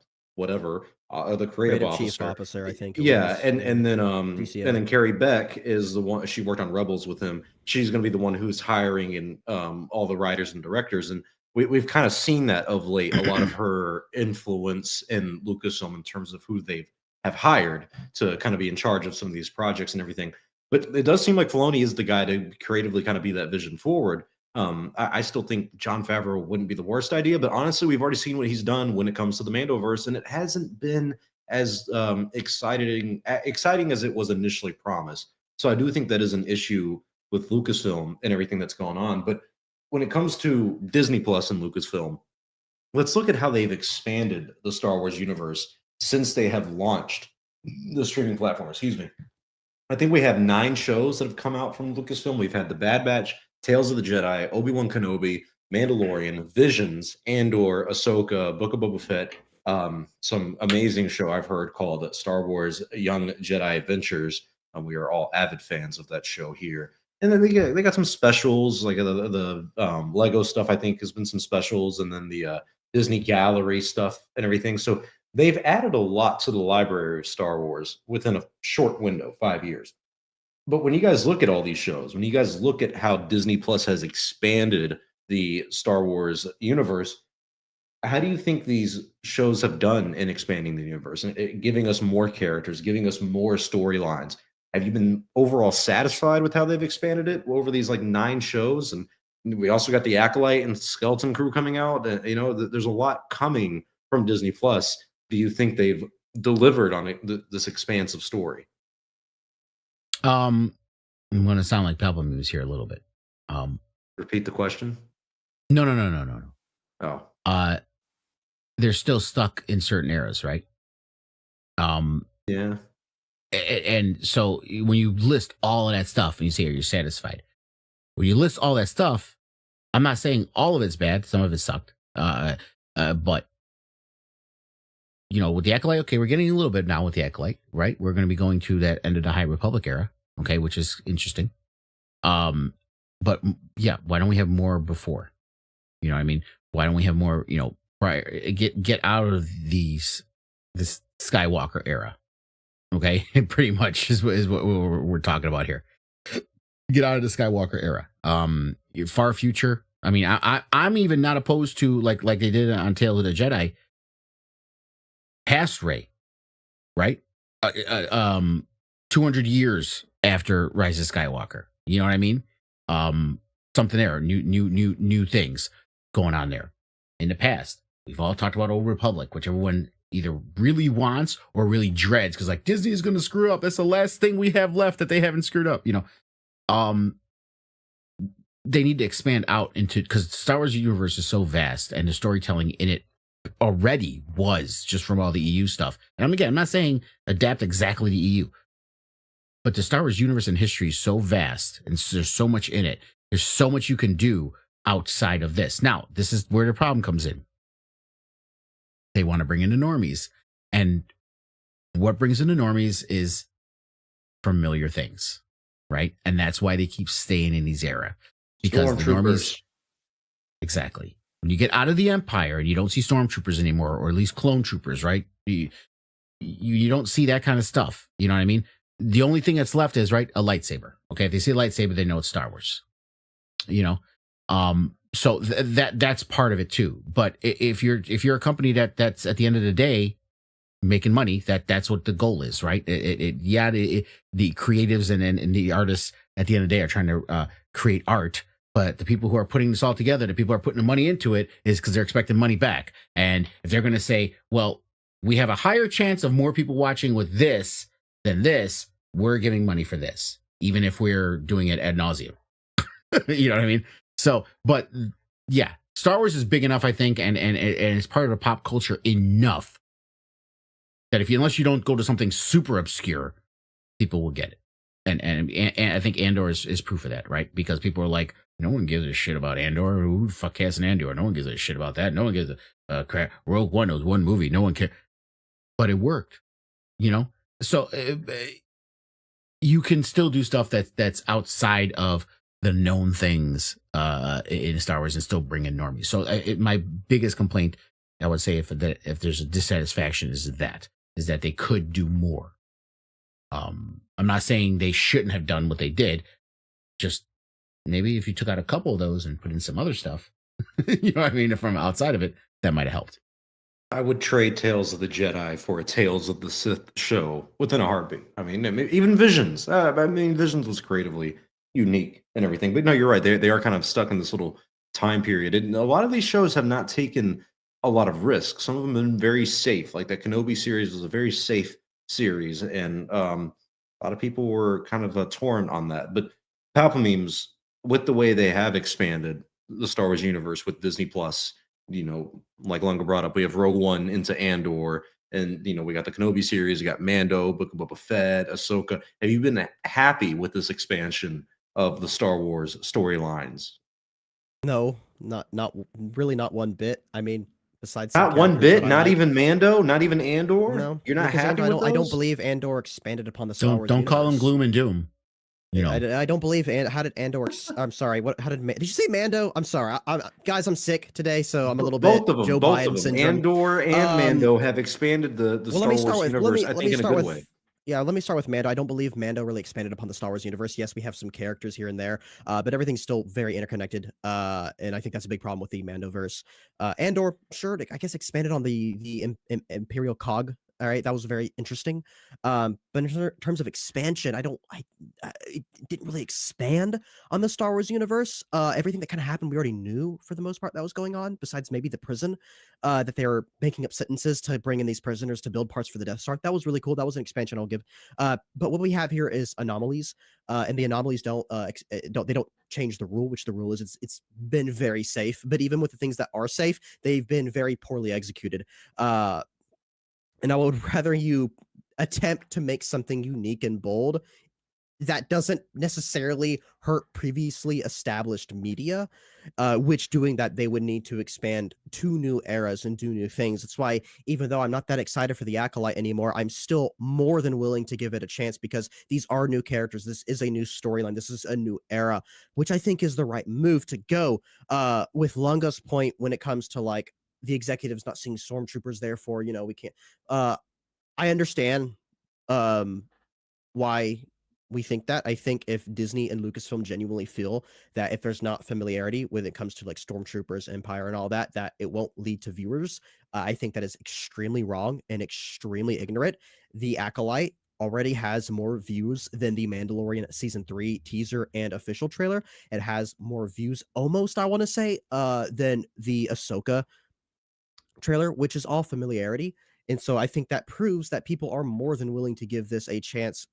Speaker 1: creative officer.
Speaker 2: Chief officer, I think.
Speaker 1: And then Carrie Beck is the one. She worked on Rebels with him. She's going to be the one who's hiring and all the writers and directors. And we've kind of seen that of late. A lot of her influence in Lucasfilm in terms of who they have hired to kind of be in charge of some of these projects and everything. But it does seem like Filoni is the guy to creatively kind of be that vision forward. I still think Jon Favreau wouldn't be the worst idea, but honestly, we've already seen what he's done when it comes to the Mandoverse, and it hasn't been as exciting as it was initially promised. So I do think that is an issue with Lucasfilm and everything that's going on. But when it comes to Disney Plus and Lucasfilm, let's look at how they've expanded the Star Wars universe since they have launched the streaming platform. Excuse me. I think we have 9 shows that have come out from Lucasfilm. We've had The Bad Batch, Tales of the Jedi, Obi-Wan Kenobi, Mandalorian, Visions, Andor, Ahsoka, Book of Boba Fett, some amazing show I've heard called Star Wars Young Jedi Adventures. We are all avid fans of that show here. And then they got some specials, like the Lego stuff, I think, has been some specials, and then the Disney Gallery stuff and everything. So they've added a lot to the library of Star Wars within a short window, 5 years. But when you guys look at all these shows, when you guys look at how Disney Plus has expanded the Star Wars universe, how do you think these shows have done in expanding the universe and giving us more characters, giving us more storylines? Have you been overall satisfied with how they've expanded it over these 9 shows? And we also got the Acolyte and Skeleton Crew coming out. There's a lot coming from Disney Plus. Do you think they've delivered on this expansive story?
Speaker 3: I'm going to sound like Pablo Muse here a little bit.
Speaker 1: Repeat the question.
Speaker 3: No.
Speaker 1: Oh,
Speaker 3: They're still stuck in certain eras, right?
Speaker 1: yeah.
Speaker 3: And so when you list all of that stuff and you say you're satisfied, when you list all that stuff, I'm not saying all of it's bad. Some of it sucked. But with the Acolyte, okay, we're getting a little bit now with the Acolyte, right? We're going to be going to that end of the High Republic era, okay, which is interesting. But yeah, why don't we have more before? You know what I mean? Why don't we have more, prior, get out of this Skywalker era? Okay, pretty much is what we're talking about here. Get out of the Skywalker era. Your far future. I mean, I'm even not opposed to like they did on Tales of the Jedi. Past Rey, right? 200 years after Rise of Skywalker. You know what I mean? Something there, new things going on there. In the past, we've all talked about Old Republic, which everyone either really wants or really dreads, because like Disney is going to screw up. That's the last thing we have left that they haven't screwed up. They need to expand out into, because Star Wars universe is so vast and the storytelling in it already was just from all the EU stuff. And I'm not saying adapt exactly to EU, but the Star Wars universe and history is so vast and there's so much in it. There's so much you can do outside of this. Now, this is where the problem comes in. They want to bring in the normies. And what brings in the normies is familiar things, right? And that's why they keep staying in these era. Because the normies... Exactly. When you get out of the Empire and you don't see stormtroopers anymore, or at least clone troopers, right? You don't see that kind of stuff. You know what I mean? The only thing that's left is, right, a lightsaber. Okay, if they see a lightsaber, they know it's Star Wars. So that's part of it too. But if you're a company that's at the end of the day making money, that's what the goal is, right? The creatives and the artists at the end of the day are trying to create art. But the people who are putting this all together, the people who are putting the money into it, is because they're expecting money back. And if they're going to say, well, we have a higher chance of more people watching with this than this, we're giving money for this, even if we're doing it ad nauseum. You know what I mean? So, but yeah, Star Wars is big enough, I think, and it's part of the pop culture enough that unless you don't go to something super obscure, people will get it. And I think Andor is proof of that, right? Because people are like, no one gives a shit about Andor. Who the fuck casts an Andor? No one gives a shit about that. No one gives a crap. Rogue One was one movie. No one cared. But it worked, So you can still do stuff that's outside of the known things in Star Wars and still bring in normies. So my biggest complaint, I would say, if there's a dissatisfaction, is that they could do more. I'm not saying they shouldn't have done what they did. Just maybe if you took out a couple of those and put in some other stuff, you know what I mean, from outside of it, that might have helped.
Speaker 1: I would trade Tales of the Jedi for a Tales of the Sith show within a heartbeat. I mean, even Visions. Visions was creatively unique and everything. But no, you're right. They are kind of stuck in this little time period. And a lot of these shows have not taken a lot of risks. Some of them have been very safe. Like that Kenobi series was a very safe series. And a lot of people were kind of torn on that. But Palpamemes, with the way they have expanded the Star Wars universe with Disney Plus, like Lunga brought up, we have Rogue One into Andor, and we got the Kenobi series, we got Mando, Book of Boba Fett, Ahsoka. Have you been happy with this expansion of the Star Wars storylines?
Speaker 2: No, not really, not one bit. I mean, besides
Speaker 1: Not one bit, not even Mando, not even Andor.
Speaker 2: No,
Speaker 1: you're not happy with those?
Speaker 2: I don't believe Andor expanded upon the Star Wars.
Speaker 3: Don't call him gloom and doom.
Speaker 2: I don't believe. How did Andor? I'm sorry. Did you say Mando? I'm sorry. Guys, I'm sick today, so I'm a little bit Joe Biden syndrome.
Speaker 1: Andor and Mando have expanded the Star Wars universe. I think in a good way.
Speaker 2: Yeah, let me start with Mando. I don't believe Mando really expanded upon the Star Wars universe. Yes, we have some characters here and there, but everything's still very interconnected. And I think that's a big problem with the Mandoverse. Andor, sure, I guess expanded on the Imperial Cog All right, that was very interesting. But in terms of expansion, it didn't really expand on the Star Wars universe. Everything that kind of happened, we already knew for the most part that was going on. Besides maybe the prison, that they were making up sentences to bring in these prisoners to build parts for the Death Star. That was really cool. That was an expansion I'll give. But what we have here is anomalies, and the anomalies don't change the rule, which the rule is it's been very safe. But even with the things that are safe, they've been very poorly executed. And I would rather you attempt to make something unique and bold that doesn't necessarily hurt previously established media, which doing that they would need to expand to new eras and do new things. That's why, even though I'm not that excited for the Acolyte anymore, I'm still more than willing to give it a chance because these are new characters. This is a new storyline. This is a new era, which I think is the right move to go. With Lunga's point when it comes to like the executives not seeing stormtroopers, therefore, we can't. I understand why we think that. I think if Disney and Lucasfilm genuinely feel that if there's not familiarity when it comes to like stormtroopers, Empire, and all that, that it won't lead to viewers, I think that is extremely wrong and extremely ignorant. The Acolyte already has more views than the Mandalorian season 3 teaser and official trailer. It has more views, almost, I want to say, than the Ahsoka trailer, which is all familiarity. And so I think that proves that people are more than willing to give this a chance,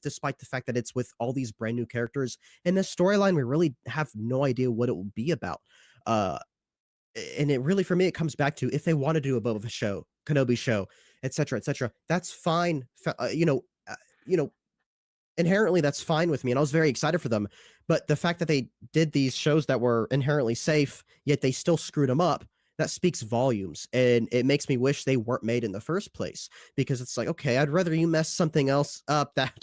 Speaker 2: despite the fact that it's with all these brand new characters and a storyline we really have no idea what it will be about. And it really, for me, it comes back to if they want to do a Boba show, Kenobi show, etc., that's fine. Inherently that's fine with me, and I was very excited for them. But the fact that they did these shows that were inherently safe, yet they still screwed them up, that speaks volumes, and it makes me wish they weren't made in the first place, because it's like, okay, I'd rather you mess something else up that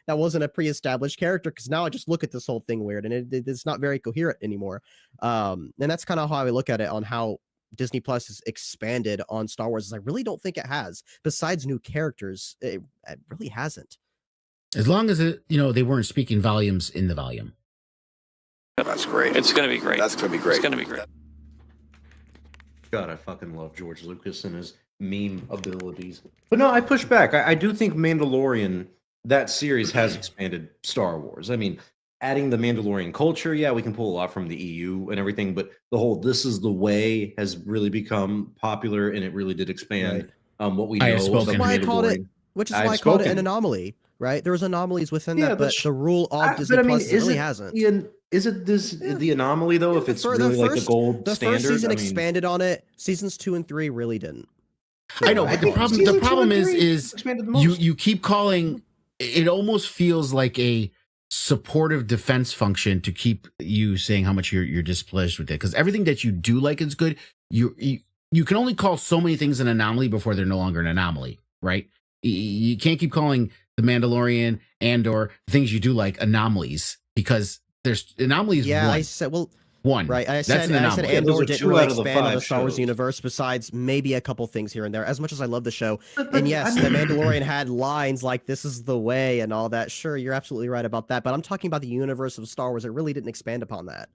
Speaker 2: wasn't a pre-established character, because now I just look at this whole thing weird, and it's not very coherent anymore. And that's kind of how I look at it on how Disney Plus has expanded on Star Wars. Is I really don't think it has. Besides new characters, it really hasn't.
Speaker 3: As long as they weren't speaking volumes in the volume.
Speaker 4: That's great.
Speaker 5: It's going to be great.
Speaker 4: That's going to be great.
Speaker 5: It's going to be great.
Speaker 1: God, I fucking love George Lucas and his meme abilities. But no, I push back. I do think Mandalorian, that series, has expanded Star Wars. I mean, adding the Mandalorian culture, yeah, we can pull a lot from the EU and everything, but the whole "this is the way" has really become popular, and it really did expand what we know.
Speaker 3: Which is
Speaker 2: why I called it an anomaly. Right, there was anomalies within that, but the rule of Disney Plus really hasn't.
Speaker 1: Ian, is it the anomaly though? If it's really like the gold standard,
Speaker 2: first season expanded on it. Seasons 2 and 3 really didn't.
Speaker 3: I know, but the problem is you keep calling. It almost feels like a supportive defense function to keep you saying how much you're displeased with it, because everything that you do like is good. You can only call so many things an anomaly before they're no longer an anomaly, right? You can't keep calling The Mandalorian and/or things you do like anomalies, because there's anomalies.
Speaker 2: Yeah, I said,
Speaker 3: one.
Speaker 2: Right, I
Speaker 3: said
Speaker 2: Andor didn't really expand on the Star Wars universe, besides maybe a couple things here and there. As much as I love the show, and yes, The Mandalorian had lines like "this is the way" and all that. Sure, you're absolutely right about that. But I'm talking about the universe of Star Wars. It really didn't expand upon that.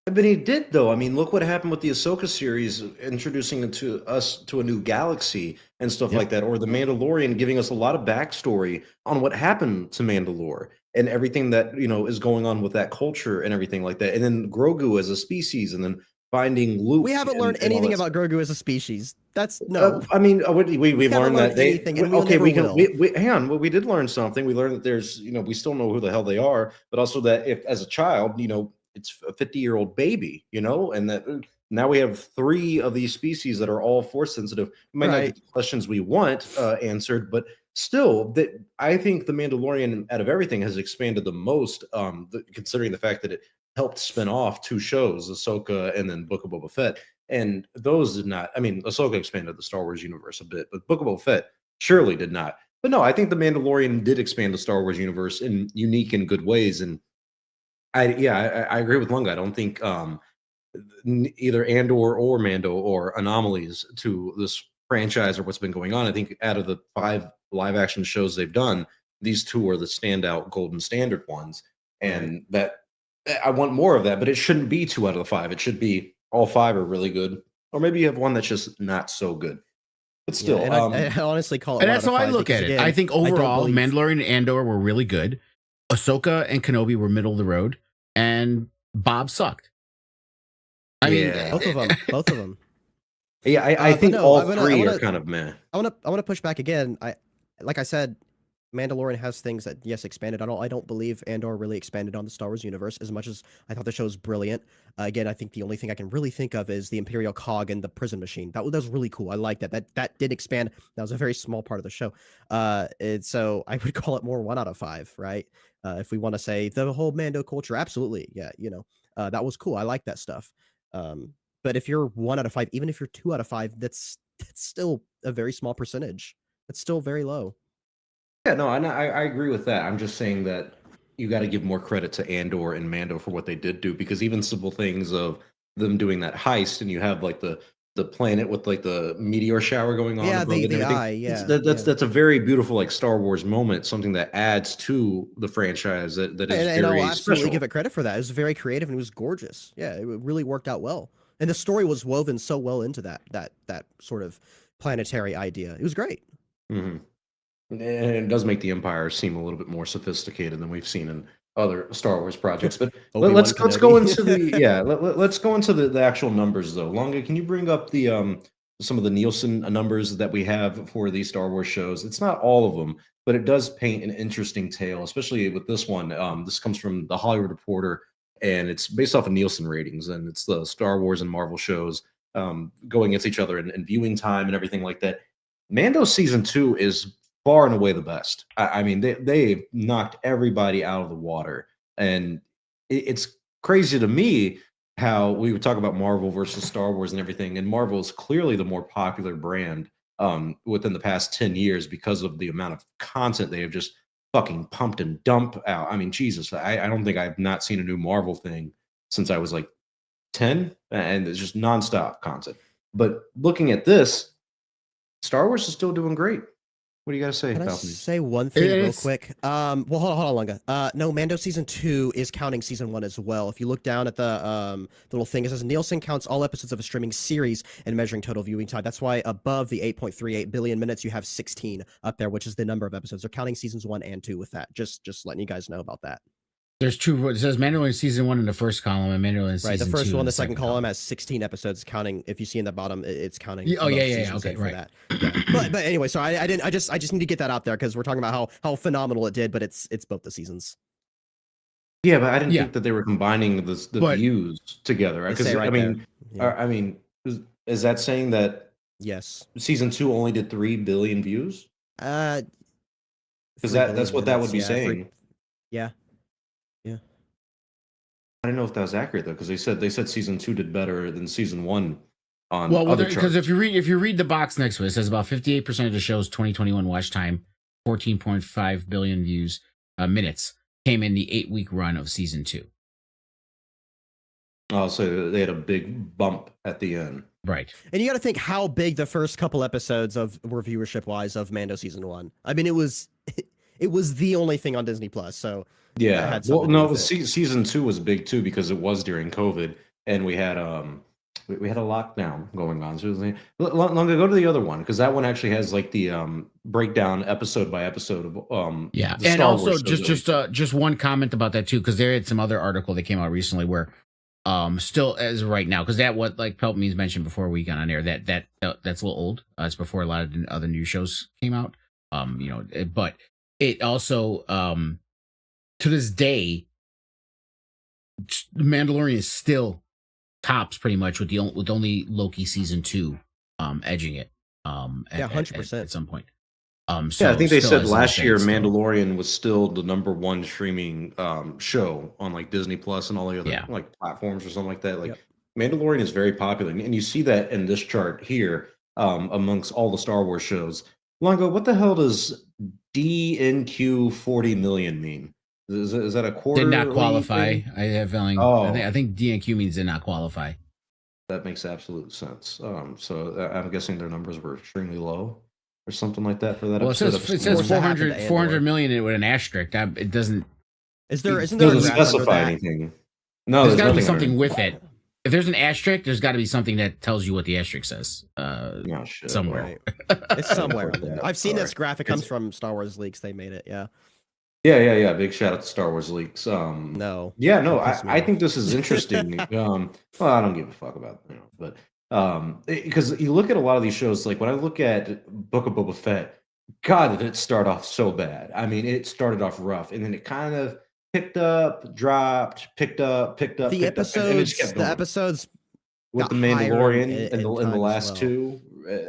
Speaker 1: But he did, though. I mean, look what happened with the Ahsoka series, introducing it to us to a new galaxy and stuff like that, or the Mandalorian giving us a lot of backstory on what happened to Mandalore and everything that is going on with that culture and everything like that. And then Grogu as a species, and then finding Luke.
Speaker 2: We haven't learned anything about Grogu as a species. That's no.
Speaker 1: I mean, we learned that they.
Speaker 2: We
Speaker 1: hang on. Well, we did learn something. We learned that there's we still know who the hell they are, but also that if as a child it's a 50-year-old baby, and that now we have 3 of these species that are all force sensitive. We might not get the questions we want answered, but still, that I think the Mandalorian, out of everything, has expanded the most, considering the fact that it helped spin off 2 shows, Ahsoka and then Book of Boba Fett. And those did not. I mean, Ahsoka expanded the Star Wars universe a bit, but Book of Boba Fett surely did not. But no, I think the Mandalorian did expand the Star Wars universe in unique and good ways. And I agree with Lunga. I don't think either Andor or Mando or anomalies to this franchise or what's been going on. I think out of the 5 live action shows they've done, these 2 are the standout golden standard ones. And that I want more of that, but it shouldn't be 2 out of the 5. It should be all 5 are really good. Or maybe you have one that's just not so good. But still,
Speaker 2: and I honestly call it.
Speaker 3: And
Speaker 2: 1
Speaker 3: that's
Speaker 2: out
Speaker 3: how
Speaker 2: of
Speaker 3: I
Speaker 2: 5
Speaker 3: look
Speaker 2: because,
Speaker 3: at it.
Speaker 2: again,
Speaker 3: I think
Speaker 2: don't
Speaker 3: overall,
Speaker 2: believe-
Speaker 3: Mandalorian and Andor were really good. Ahsoka and Kenobi were middle of the road, and Bob sucked. I mean,
Speaker 1: Yeah.
Speaker 2: both of them.
Speaker 1: yeah, I
Speaker 2: But
Speaker 1: think
Speaker 2: no,
Speaker 1: all
Speaker 2: I
Speaker 1: three
Speaker 2: wanna
Speaker 1: are kind of meh.
Speaker 2: I want to push back again. Like I said, Mandalorian has things that yes expanded. I don't believe Andor really expanded on the Star Wars universe as much as I thought the show was brilliant. Again, I think the only thing I can really think of is the Imperial cog and the prison machine. That was really cool. I like that. That did expand. That was a very small part of the show. So I would call it more 1 out of 5, right? If we want to say the whole Mando culture, absolutely, yeah. That was cool. I like that stuff. But if you're 1 out of 5, even if you're 2 out of 5, that's still a very small percentage. That's still very low.
Speaker 1: Yeah, no, I agree with that. I'm just saying that you got to give more credit to Andor and Mando for what they did do, because even simple things of them doing that heist, and you have like the planet with like the meteor shower going on
Speaker 2: Yeah,
Speaker 1: above it and
Speaker 2: the
Speaker 1: everything.
Speaker 2: eye,
Speaker 1: That's a very beautiful like Star Wars moment, something that adds to the franchise that is
Speaker 2: And I'll
Speaker 1: very
Speaker 2: absolutely
Speaker 1: special.
Speaker 2: give it credit for that. It was very creative and it was gorgeous. Yeah, it really worked out well. And the story was woven so well into that sort of planetary idea. It was great.
Speaker 1: hmm And it does make the Empire seem a little bit more sophisticated than we've seen in other Star Wars projects. But
Speaker 2: Obi-Wan
Speaker 1: let's go
Speaker 2: Kenobi.
Speaker 1: into let's go into the actual numbers though. Longa, can you bring up the some of the Nielsen numbers that we have for these Star Wars shows? It's not all of them, but it does paint an interesting tale, especially with this one. This comes from the Hollywood Reporter, and it's based off of Nielsen ratings, and it's the Star Wars and Marvel shows going against each other and viewing time and everything like that. Mando season 2 is far and away the best. I mean, they knocked everybody out of the water, and it's crazy to me how we would talk about Marvel versus Star Wars and everything, and Marvel is clearly the more popular brand within the past 10 years because of the amount of content they have just fucking pumped and dumped out. I mean, Jesus, I don't think I've not seen a new Marvel thing since I was like 10, and it's just nonstop content. But looking at this, Star Wars is still doing great. What do you got to say,
Speaker 2: Can I
Speaker 1: Falcon?
Speaker 2: say one thing real
Speaker 3: It's-
Speaker 2: quick? Well, hold on, Lunga. No, Mando season 2 is counting season 1 as well. If you look down at the little thing, it says Nielsen counts all episodes of a streaming series and measuring total viewing time. That's why above the 8.38 billion minutes, you have 16 up there, which is the number of episodes. They're counting seasons 1 and 2 with that. Just letting you guys know about that.
Speaker 3: There's two. It says Mandalorian season 1 in the first column, and Mandalorian season 2
Speaker 2: Right, the first
Speaker 3: in
Speaker 2: one,
Speaker 3: the
Speaker 2: the second column has 16 episodes. Counting, if you see in the bottom, it's counting.
Speaker 3: Oh,
Speaker 2: both
Speaker 3: yeah,
Speaker 2: seasons
Speaker 3: okay,
Speaker 2: in for
Speaker 3: right.
Speaker 2: that. Yeah. But anyway, so I just need to get that out there because we're talking about how phenomenal it did, but it's both the seasons.
Speaker 1: Yeah, but I didn't
Speaker 3: Yeah.
Speaker 1: think that they were combining the
Speaker 3: But-
Speaker 1: views together.
Speaker 2: They
Speaker 1: Because
Speaker 2: say right
Speaker 1: I mean,
Speaker 2: there. Yeah.
Speaker 1: I mean, is that saying that
Speaker 2: Yes.
Speaker 1: season 2 only did 3 billion views?
Speaker 2: Uh,
Speaker 1: Because
Speaker 2: 3
Speaker 1: that's
Speaker 2: billion
Speaker 1: what that would
Speaker 2: minutes,
Speaker 1: be
Speaker 2: yeah,
Speaker 1: saying.
Speaker 2: Yeah.
Speaker 1: I don't know if that was accurate though, because they said season 2 did better than season 1 on
Speaker 3: Well,
Speaker 1: other
Speaker 3: because
Speaker 1: charts.
Speaker 3: if you read the box next to it, it says about 58% of the show's 2021 watch time, 14.5 billion views minutes came in the 8-week run of season 2.
Speaker 1: Oh, so they had a big bump at the end.
Speaker 3: Right.
Speaker 2: And you got to think how big the first couple episodes were viewership wise of Mando season 1. I mean, it was the only thing on Disney Plus. So
Speaker 1: Yeah.
Speaker 2: had
Speaker 1: Well,
Speaker 2: something to
Speaker 1: no,
Speaker 2: do with it.
Speaker 1: season 2 was big too because it was during COVID, and we had we had a lockdown going on. So it was like, Longa, go to the other one because that one actually has like the breakdown episode by episode of
Speaker 3: Yeah,
Speaker 1: the
Speaker 3: and
Speaker 1: Star
Speaker 3: also
Speaker 1: Wars shows
Speaker 3: just one comment about that too, because there had some other article that came out recently where still as right now, because that what like Peltme's mentioned before we got on air, that's a little old. It's before a lot of the other new shows came out. But it also to this day, Mandalorian is still tops pretty much with only Loki season 2 edging it
Speaker 2: Yeah, 100%.
Speaker 3: at some point.
Speaker 1: Yeah, I think they
Speaker 3: still
Speaker 1: said
Speaker 3: as it
Speaker 1: last year
Speaker 3: stands still.
Speaker 1: Mandalorian was still the #1 streaming show on like Disney Plus and all the other like platforms or something like that. Like
Speaker 2: Yep.
Speaker 1: Mandalorian is very popular, and you see that in this chart here amongst all the Star Wars shows. Longo, what the hell does DNQ 40 million mean? Is that a quarter?
Speaker 3: Did not qualify. I have a feeling.
Speaker 1: Oh.
Speaker 3: I think DNQ means did not qualify.
Speaker 1: That makes absolute sense. So I'm guessing their numbers were extremely low or something like that for that
Speaker 3: Well, it
Speaker 1: episode.
Speaker 3: says
Speaker 2: What's that happened
Speaker 3: 400,
Speaker 2: to
Speaker 3: 400
Speaker 2: Andor?
Speaker 3: million with an asterisk. It doesn't.
Speaker 2: Isn't there
Speaker 1: It
Speaker 2: a
Speaker 1: doesn't
Speaker 2: graph under
Speaker 1: specify
Speaker 2: that?
Speaker 1: anything. No,
Speaker 3: There's got to be
Speaker 1: nothing
Speaker 3: something
Speaker 1: under-
Speaker 3: with it. If there's an asterisk, there's got to be something that tells you what the asterisk says.
Speaker 1: No shit.
Speaker 3: Somewhere.
Speaker 2: Right. It's somewhere. I've seen
Speaker 1: Sorry.
Speaker 2: this graphic. Comes from Star Wars Leaks. They made it. Yeah.
Speaker 1: Yeah. Big shout out to Star Wars Leaks.
Speaker 2: No.
Speaker 1: Yeah, no,
Speaker 2: Don't piss me
Speaker 1: I
Speaker 2: off.
Speaker 1: think this is interesting. Well, I don't give a fuck about but because you look at a lot of these shows, like when I look at Book of Boba Fett, God, did it start off so bad? I mean, it started off rough, and then it kind of picked up, dropped, picked up,
Speaker 2: The
Speaker 1: picked up, and it
Speaker 2: episodes.
Speaker 1: just kept
Speaker 2: The
Speaker 1: going.
Speaker 2: Episodes.
Speaker 1: With the
Speaker 2: got higher
Speaker 1: Mandalorian
Speaker 2: in
Speaker 1: in the
Speaker 2: time as
Speaker 1: last
Speaker 2: well.
Speaker 1: two,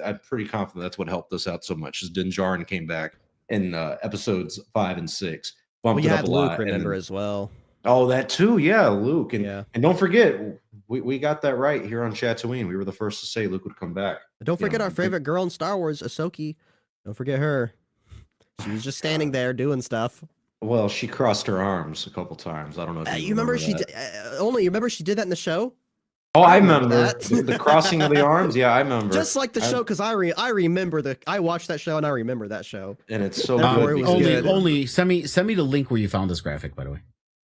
Speaker 1: I'm pretty confident that's what helped us out so much. Is Din Djarin came back in episodes 5 and 6,
Speaker 2: Well,
Speaker 1: bumped
Speaker 2: you
Speaker 1: it up
Speaker 2: had
Speaker 1: a
Speaker 2: Luke,
Speaker 1: lot. And
Speaker 2: remember,
Speaker 1: then,
Speaker 2: as well.
Speaker 1: oh, that too, yeah, Luke, and
Speaker 2: Yeah.
Speaker 1: and don't forget, we got that right here on Chatooine. We were the first to say Luke would come back.
Speaker 2: But don't
Speaker 1: You
Speaker 2: forget
Speaker 1: know,
Speaker 2: our favorite girl in Star Wars, Ahsoka. Don't forget her. She was just standing there doing stuff.
Speaker 1: Well, she crossed her arms a couple times. I don't know if
Speaker 2: You remember she
Speaker 1: that.
Speaker 2: did, you remember she did that in the show?
Speaker 1: Oh, I
Speaker 2: remember
Speaker 1: remember
Speaker 2: that.
Speaker 1: the crossing of the arms. Yeah, I remember.
Speaker 2: Just like the show, because I remember I watched that show and I remember that show.
Speaker 1: And it's so
Speaker 2: Therefore,
Speaker 1: good.
Speaker 2: it was
Speaker 1: because-
Speaker 2: good.
Speaker 3: Only send me the link where you found this graphic, by the way.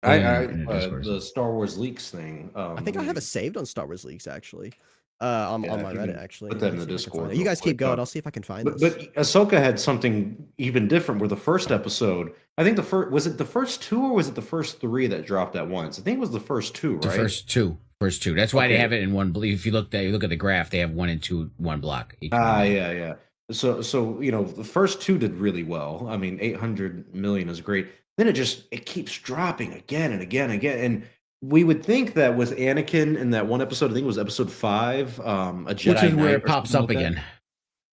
Speaker 1: the Star Wars Leaks thing.
Speaker 2: I think I have it saved on Star Wars Leaks, actually. On
Speaker 1: Yeah,
Speaker 2: my
Speaker 1: if you
Speaker 2: Reddit,
Speaker 1: can
Speaker 2: actually.
Speaker 1: put that in
Speaker 2: Let's
Speaker 1: the
Speaker 2: see if I can
Speaker 1: Discord
Speaker 2: find it. You
Speaker 1: real
Speaker 2: guys
Speaker 1: quick.
Speaker 2: keep going. I'll see if I can find
Speaker 1: But,
Speaker 2: this.
Speaker 1: but Ahsoka had something even different. Where the first episode, I think was it the first 2 or was it the first 3 that dropped at once? I think it was the first 2, right?
Speaker 3: The first two. That's why they
Speaker 1: Okay.
Speaker 3: have it in one. If you look at the graph, they have 1 and 2, one block. Each one.
Speaker 1: Yeah. So the first 2 did really well. I mean, 800 million is great. Then it keeps dropping again and again and again. And we would think that with Anakin in that one episode, I think it was episode 5, a Jedi
Speaker 3: Which is where
Speaker 1: Knight
Speaker 3: it
Speaker 1: or
Speaker 3: pops
Speaker 1: something
Speaker 3: up
Speaker 1: like that.
Speaker 3: again.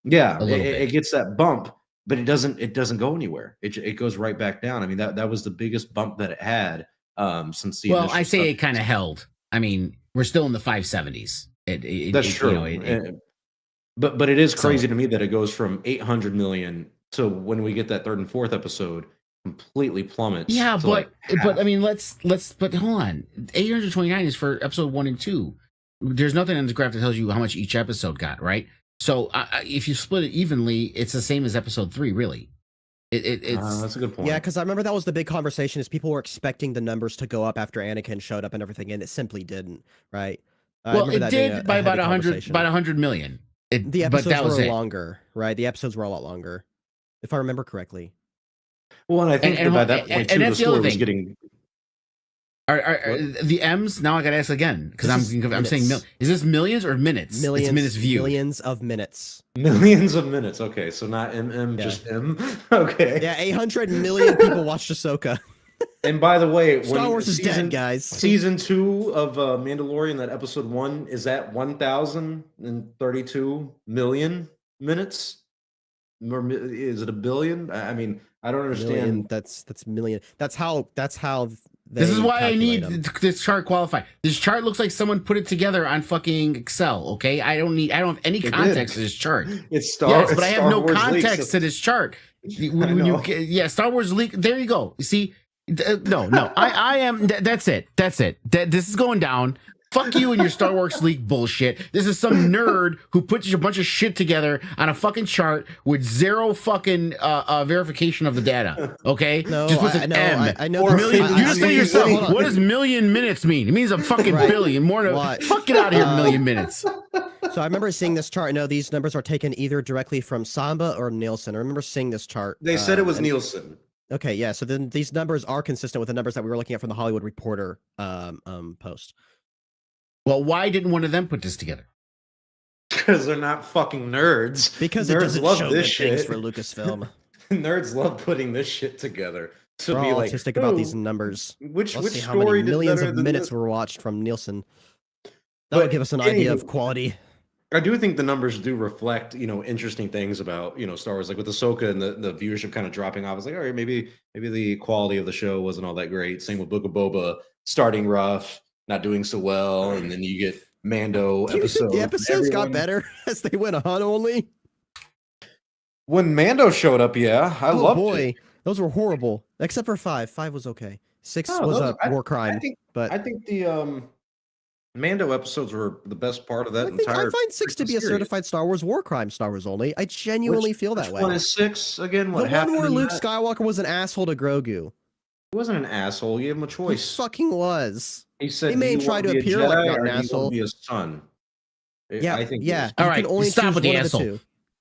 Speaker 1: Yeah,
Speaker 3: A little
Speaker 1: it
Speaker 3: bit.
Speaker 1: gets that bump, but it doesn't go anywhere. It goes right back down. I mean, that was the biggest bump that it had since the
Speaker 3: Well,
Speaker 1: initial
Speaker 3: I say
Speaker 1: stuff.
Speaker 3: it kind of held. I mean, we're still in the 570s.
Speaker 1: That's true. But it is crazy to me that it goes from 800 million to when we get that 3rd and 4th episode completely plummets.
Speaker 3: Yeah,
Speaker 1: to
Speaker 3: but
Speaker 1: like
Speaker 3: but I
Speaker 1: half.
Speaker 3: mean, but hold on. 829 is for episode 1 and 2. There's nothing in the graph that tells you how much each episode got, right? So if you split it evenly, it's the same as episode 3, really. It's
Speaker 1: That's a good point.
Speaker 2: Yeah, because I remember that was the big conversation is people were expecting the numbers to go up after Anakin showed up and everything, and it simply didn't, right? I
Speaker 3: well,
Speaker 2: remember
Speaker 3: it
Speaker 2: that being
Speaker 3: did by about
Speaker 2: heavy
Speaker 3: 100
Speaker 2: conversation.
Speaker 3: about 100 million.
Speaker 2: The
Speaker 3: but
Speaker 2: episodes
Speaker 3: that was
Speaker 2: were
Speaker 3: it.
Speaker 2: longer, right? The episodes were a lot longer, if I remember correctly.
Speaker 1: Well, and I think
Speaker 3: And-
Speaker 1: that by
Speaker 3: and-
Speaker 1: that point
Speaker 3: and
Speaker 1: too, the
Speaker 3: that's the other
Speaker 1: story was
Speaker 3: thing.
Speaker 1: getting
Speaker 3: Are the M's now? I gotta ask again because
Speaker 2: This is
Speaker 3: I'm saying
Speaker 2: minutes.
Speaker 3: is this millions or minutes?
Speaker 2: Millions,
Speaker 3: It's minutes viewed.
Speaker 2: millions of minutes.
Speaker 1: millions of minutes. Okay, so not MM,
Speaker 2: Yeah.
Speaker 1: just M. Okay.
Speaker 2: Yeah, 800 million people watched Ahsoka.
Speaker 1: And by the way,
Speaker 2: Star
Speaker 1: when
Speaker 2: Wars is
Speaker 1: season,
Speaker 2: dead, guys.
Speaker 1: Season 2 of Mandalorian, that episode 1 is at 1,032 million minutes. Is it a billion? I mean, I don't understand.
Speaker 2: Million, that's million. That's how
Speaker 3: This is why I
Speaker 2: calculate
Speaker 3: need
Speaker 2: 'em.
Speaker 3: this chart qualified. This chart looks like someone put it together on fucking Excel. Okay, I don't have any
Speaker 1: They
Speaker 3: context
Speaker 1: did.
Speaker 3: to this chart.
Speaker 1: It's Star.
Speaker 3: Yes,
Speaker 1: it's
Speaker 3: but I have
Speaker 1: Star
Speaker 3: no
Speaker 1: Wars leaks.
Speaker 3: context to this chart. When
Speaker 1: know.
Speaker 3: Star Wars leak. There you go. You see, no. I am. That's it. This is going down. Fuck you and your Star Wars leak bullshit. This is some nerd who puts a bunch of shit together on a fucking chart with zero fucking verification of the data. Okay,
Speaker 2: No,
Speaker 3: just puts
Speaker 2: I
Speaker 3: an
Speaker 2: know,
Speaker 3: M.
Speaker 2: I know.
Speaker 3: Million. You just say yourself.
Speaker 2: hold on.
Speaker 3: What does million minutes mean? It means a fucking
Speaker 2: Right.
Speaker 3: billion. More than
Speaker 2: What?
Speaker 3: fuck it out of here. Million minutes.
Speaker 2: So I remember seeing this chart. No, these numbers are taken either directly from Samba or Nielsen. I remember seeing this chart.
Speaker 1: They said it was
Speaker 2: and-
Speaker 1: Nielsen.
Speaker 2: Okay, yeah. So then these numbers are consistent with the numbers that we were looking at from the Hollywood Reporter post.
Speaker 3: Well, why didn't one of them put this together?
Speaker 1: Because they're not fucking nerds.
Speaker 2: Because
Speaker 1: nerds
Speaker 2: it doesn't
Speaker 1: love
Speaker 2: show
Speaker 1: this
Speaker 2: good things
Speaker 1: shit.
Speaker 2: for Lucasfilm.
Speaker 1: Nerds love putting this shit together. To
Speaker 2: We're
Speaker 1: be
Speaker 2: all
Speaker 1: like,
Speaker 2: autistic about these
Speaker 1: "Oh,
Speaker 2: numbers.
Speaker 1: Which
Speaker 2: Let's see
Speaker 1: which
Speaker 2: how many
Speaker 1: story did
Speaker 2: millions
Speaker 1: better
Speaker 2: of
Speaker 1: than
Speaker 2: minutes
Speaker 1: this?
Speaker 2: were watched from Nielsen. That
Speaker 1: But
Speaker 2: would give us an idea
Speaker 1: anywho,
Speaker 2: of quality.
Speaker 1: I do think the numbers do reflect, interesting things about, Star Wars. Like with Ahsoka and the viewership kind of dropping off. I was like, all right, maybe the quality of the show wasn't all that great. Same with Book of Boba, starting rough, not doing so well, and then you get Mando
Speaker 2: Do you think
Speaker 1: episodes.
Speaker 2: the episodes got
Speaker 1: Everyone-
Speaker 2: better as they went on only?
Speaker 1: When Mando showed up, yeah, I
Speaker 2: Oh
Speaker 1: loved
Speaker 2: boy,
Speaker 1: it.
Speaker 2: those were horrible. Except for 5. 5 was okay. 6
Speaker 1: Oh,
Speaker 2: was
Speaker 1: those-
Speaker 2: a war crime.
Speaker 1: I think the Mando episodes were the best part of that
Speaker 2: I
Speaker 1: entire.
Speaker 2: find 6 to be a
Speaker 1: series.
Speaker 2: certified Star Wars war crime. Star Wars only. I genuinely feel that
Speaker 1: Which
Speaker 2: way.
Speaker 1: one is 6 again?
Speaker 2: The
Speaker 1: What
Speaker 2: one
Speaker 1: happened?
Speaker 2: where
Speaker 1: in
Speaker 2: Luke
Speaker 1: that?
Speaker 2: Skywalker was an asshole to Grogu.
Speaker 1: He wasn't an asshole. You gave him a
Speaker 2: He
Speaker 1: choice.
Speaker 2: fucking was.
Speaker 1: He said,
Speaker 2: He may
Speaker 1: "Do you
Speaker 2: try
Speaker 1: want
Speaker 2: to
Speaker 1: be a
Speaker 2: appear like
Speaker 1: Jedi
Speaker 2: not
Speaker 1: or
Speaker 2: an
Speaker 1: do you want
Speaker 2: asshole.
Speaker 1: to be a son?"
Speaker 2: Yeah,
Speaker 1: I think.
Speaker 2: yeah.
Speaker 3: All
Speaker 2: You
Speaker 3: right,
Speaker 2: can only
Speaker 3: stop
Speaker 2: choose
Speaker 3: with the
Speaker 2: one of
Speaker 3: asshole.
Speaker 2: two.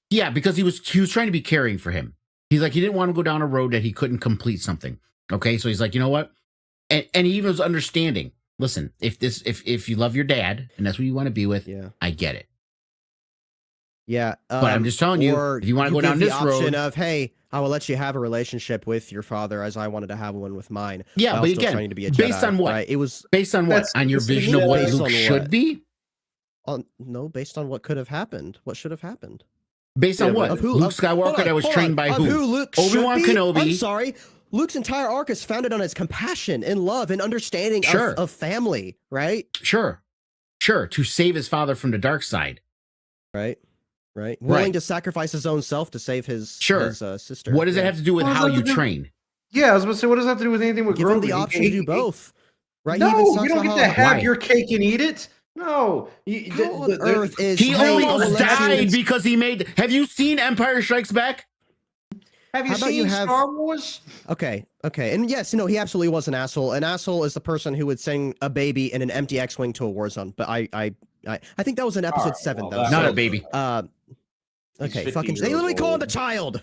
Speaker 3: Yeah, because he was trying to be caring for him. He's like, he didn't want to go down a road that he couldn't complete something. Okay, so he's like, you know what? And he even was understanding. Listen, if you love your dad and that's what you want to be with,
Speaker 2: Yeah.
Speaker 3: I get it.
Speaker 2: Yeah,
Speaker 3: But I'm just telling you,
Speaker 2: or
Speaker 3: if you want to go down
Speaker 2: give
Speaker 3: this
Speaker 2: the option
Speaker 3: road,
Speaker 2: of, hey, I will let you have a relationship with your father as I wanted to have one with mine.
Speaker 3: yeah,
Speaker 2: while
Speaker 3: but
Speaker 2: still
Speaker 3: again,
Speaker 2: trying to be a
Speaker 3: based
Speaker 2: Jedi,
Speaker 3: on what?
Speaker 2: right? It was
Speaker 3: Based on what?
Speaker 1: That's-
Speaker 3: On your
Speaker 1: that's the
Speaker 3: vision of what
Speaker 2: based
Speaker 3: Luke
Speaker 2: on
Speaker 3: should
Speaker 2: what?
Speaker 3: be?
Speaker 2: no, based on what could have happened. What should have happened?
Speaker 3: Based on
Speaker 1: Yeah,
Speaker 3: what?
Speaker 1: but-
Speaker 2: Of who?
Speaker 3: Luke
Speaker 2: Hold
Speaker 3: Skywalker
Speaker 2: on,
Speaker 3: that was
Speaker 2: hold
Speaker 3: trained
Speaker 2: on.
Speaker 3: by
Speaker 2: Of
Speaker 3: who?
Speaker 2: Luke
Speaker 3: Obi-Wan
Speaker 2: should be?
Speaker 3: Kenobi.
Speaker 2: I'm sorry. Luke's entire arc is founded on his compassion and love and understanding
Speaker 3: Sure.
Speaker 2: of family, right?
Speaker 3: Sure, to save his father from the dark side.
Speaker 2: Right. Willing
Speaker 3: Right.
Speaker 2: to sacrifice his own self to save his sister.
Speaker 3: What does it
Speaker 2: Yeah.
Speaker 3: have to do with
Speaker 1: What does
Speaker 3: how
Speaker 1: that
Speaker 3: you
Speaker 1: do-
Speaker 3: train?
Speaker 1: Yeah, I was about to say, what does that have to do with anything with
Speaker 2: Give him
Speaker 1: Grogu?
Speaker 2: the option to do both. Right? He even
Speaker 1: No,
Speaker 2: talks
Speaker 1: you don't
Speaker 2: about
Speaker 1: get to have
Speaker 3: Why?
Speaker 1: your cake and eat it. No.
Speaker 2: how on earth is
Speaker 3: He
Speaker 2: hey,
Speaker 3: almost
Speaker 2: well, let's do-
Speaker 3: died because he made. Have you seen Empire Strikes Back?
Speaker 1: Have you
Speaker 2: How about
Speaker 1: seen
Speaker 2: you have-
Speaker 1: Star Wars?
Speaker 2: Okay, and yes, he absolutely was an asshole. An asshole is the person who would send a baby in an empty X-wing to a war zone. But I think that was in episode
Speaker 1: Alright,
Speaker 2: 7.
Speaker 1: well,
Speaker 2: though.
Speaker 1: that
Speaker 3: Not
Speaker 1: So-
Speaker 3: a baby.
Speaker 1: He's
Speaker 2: Okay,
Speaker 1: 50
Speaker 2: fucking.
Speaker 1: years
Speaker 2: They literally call him the
Speaker 1: old.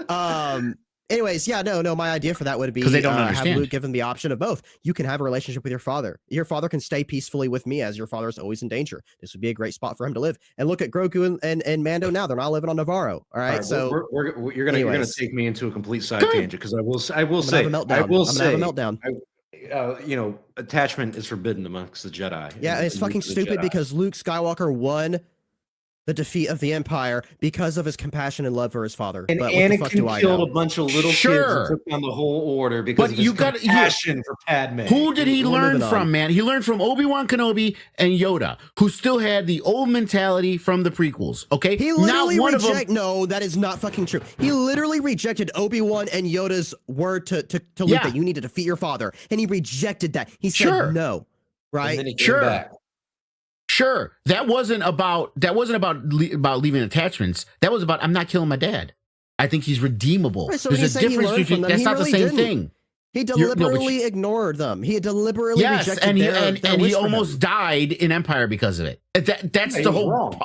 Speaker 2: child. Anyways, yeah, no. My idea for that would be
Speaker 3: 'Cause they don't
Speaker 2: have
Speaker 3: understand.
Speaker 2: Luke give him the option of both. You can have a relationship with your father. Your father can stay peacefully with me as your father is always in danger. This would be a great spot for him to live. And look at Grogu and Mando now; they're not living on Navarro. All right, so
Speaker 1: you're gonna
Speaker 2: anyways.
Speaker 1: take me into a complete side
Speaker 3: Good.
Speaker 1: tangent because I will
Speaker 2: I'm gonna
Speaker 1: say
Speaker 2: have a meltdown.
Speaker 1: I will
Speaker 2: I'm gonna have a
Speaker 1: say
Speaker 2: meltdown.
Speaker 1: Attachment is forbidden amongst the Jedi.
Speaker 2: Yeah,
Speaker 1: and-
Speaker 2: it's
Speaker 1: and
Speaker 2: fucking
Speaker 1: Luke's a
Speaker 2: stupid
Speaker 1: Jedi.
Speaker 2: because Luke Skywalker won the defeat of the Empire because of his compassion and love for his father.
Speaker 1: And
Speaker 2: But what the fuck do
Speaker 1: Anakin
Speaker 2: I
Speaker 1: killed
Speaker 2: know?
Speaker 1: a bunch of little kids
Speaker 3: Sure.
Speaker 1: and took down the whole order because
Speaker 3: But
Speaker 1: of his
Speaker 3: you gotta-
Speaker 1: compassion for Padme.
Speaker 3: Who did he
Speaker 2: We're
Speaker 3: learn
Speaker 2: moving
Speaker 3: from,
Speaker 2: on.
Speaker 3: man? He learned from Obi-Wan Kenobi and Yoda, who still had the old mentality from the prequels. Okay,
Speaker 2: He
Speaker 3: not
Speaker 2: literally
Speaker 3: one of them.
Speaker 2: No, that is not fucking true. He literally rejected Obi-Wan and Yoda's word to Luke
Speaker 3: Yeah.
Speaker 2: that you need to defeat your father, and he rejected that. He said
Speaker 3: Sure.
Speaker 2: no, right?
Speaker 1: And then he came
Speaker 3: Sure.
Speaker 1: back.
Speaker 3: Sure, that wasn't about leaving attachments. That was about I'm not killing my dad. I think he's redeemable.
Speaker 2: Right, so when
Speaker 3: There's
Speaker 2: you
Speaker 3: a
Speaker 2: say he
Speaker 3: difference
Speaker 2: learned
Speaker 3: between
Speaker 2: from them,
Speaker 3: that's
Speaker 2: he
Speaker 3: not the
Speaker 2: really
Speaker 3: same
Speaker 2: didn't.
Speaker 3: thing.
Speaker 2: He
Speaker 3: You're- no, but
Speaker 2: deliberately ignored them. He deliberately
Speaker 3: Yes,
Speaker 2: rejected
Speaker 3: and he
Speaker 2: their
Speaker 3: and he
Speaker 2: wish for
Speaker 3: almost
Speaker 2: him.
Speaker 3: died in Empire because of it. That's
Speaker 1: Yeah,
Speaker 3: the
Speaker 1: he was
Speaker 3: whole.
Speaker 1: wrong.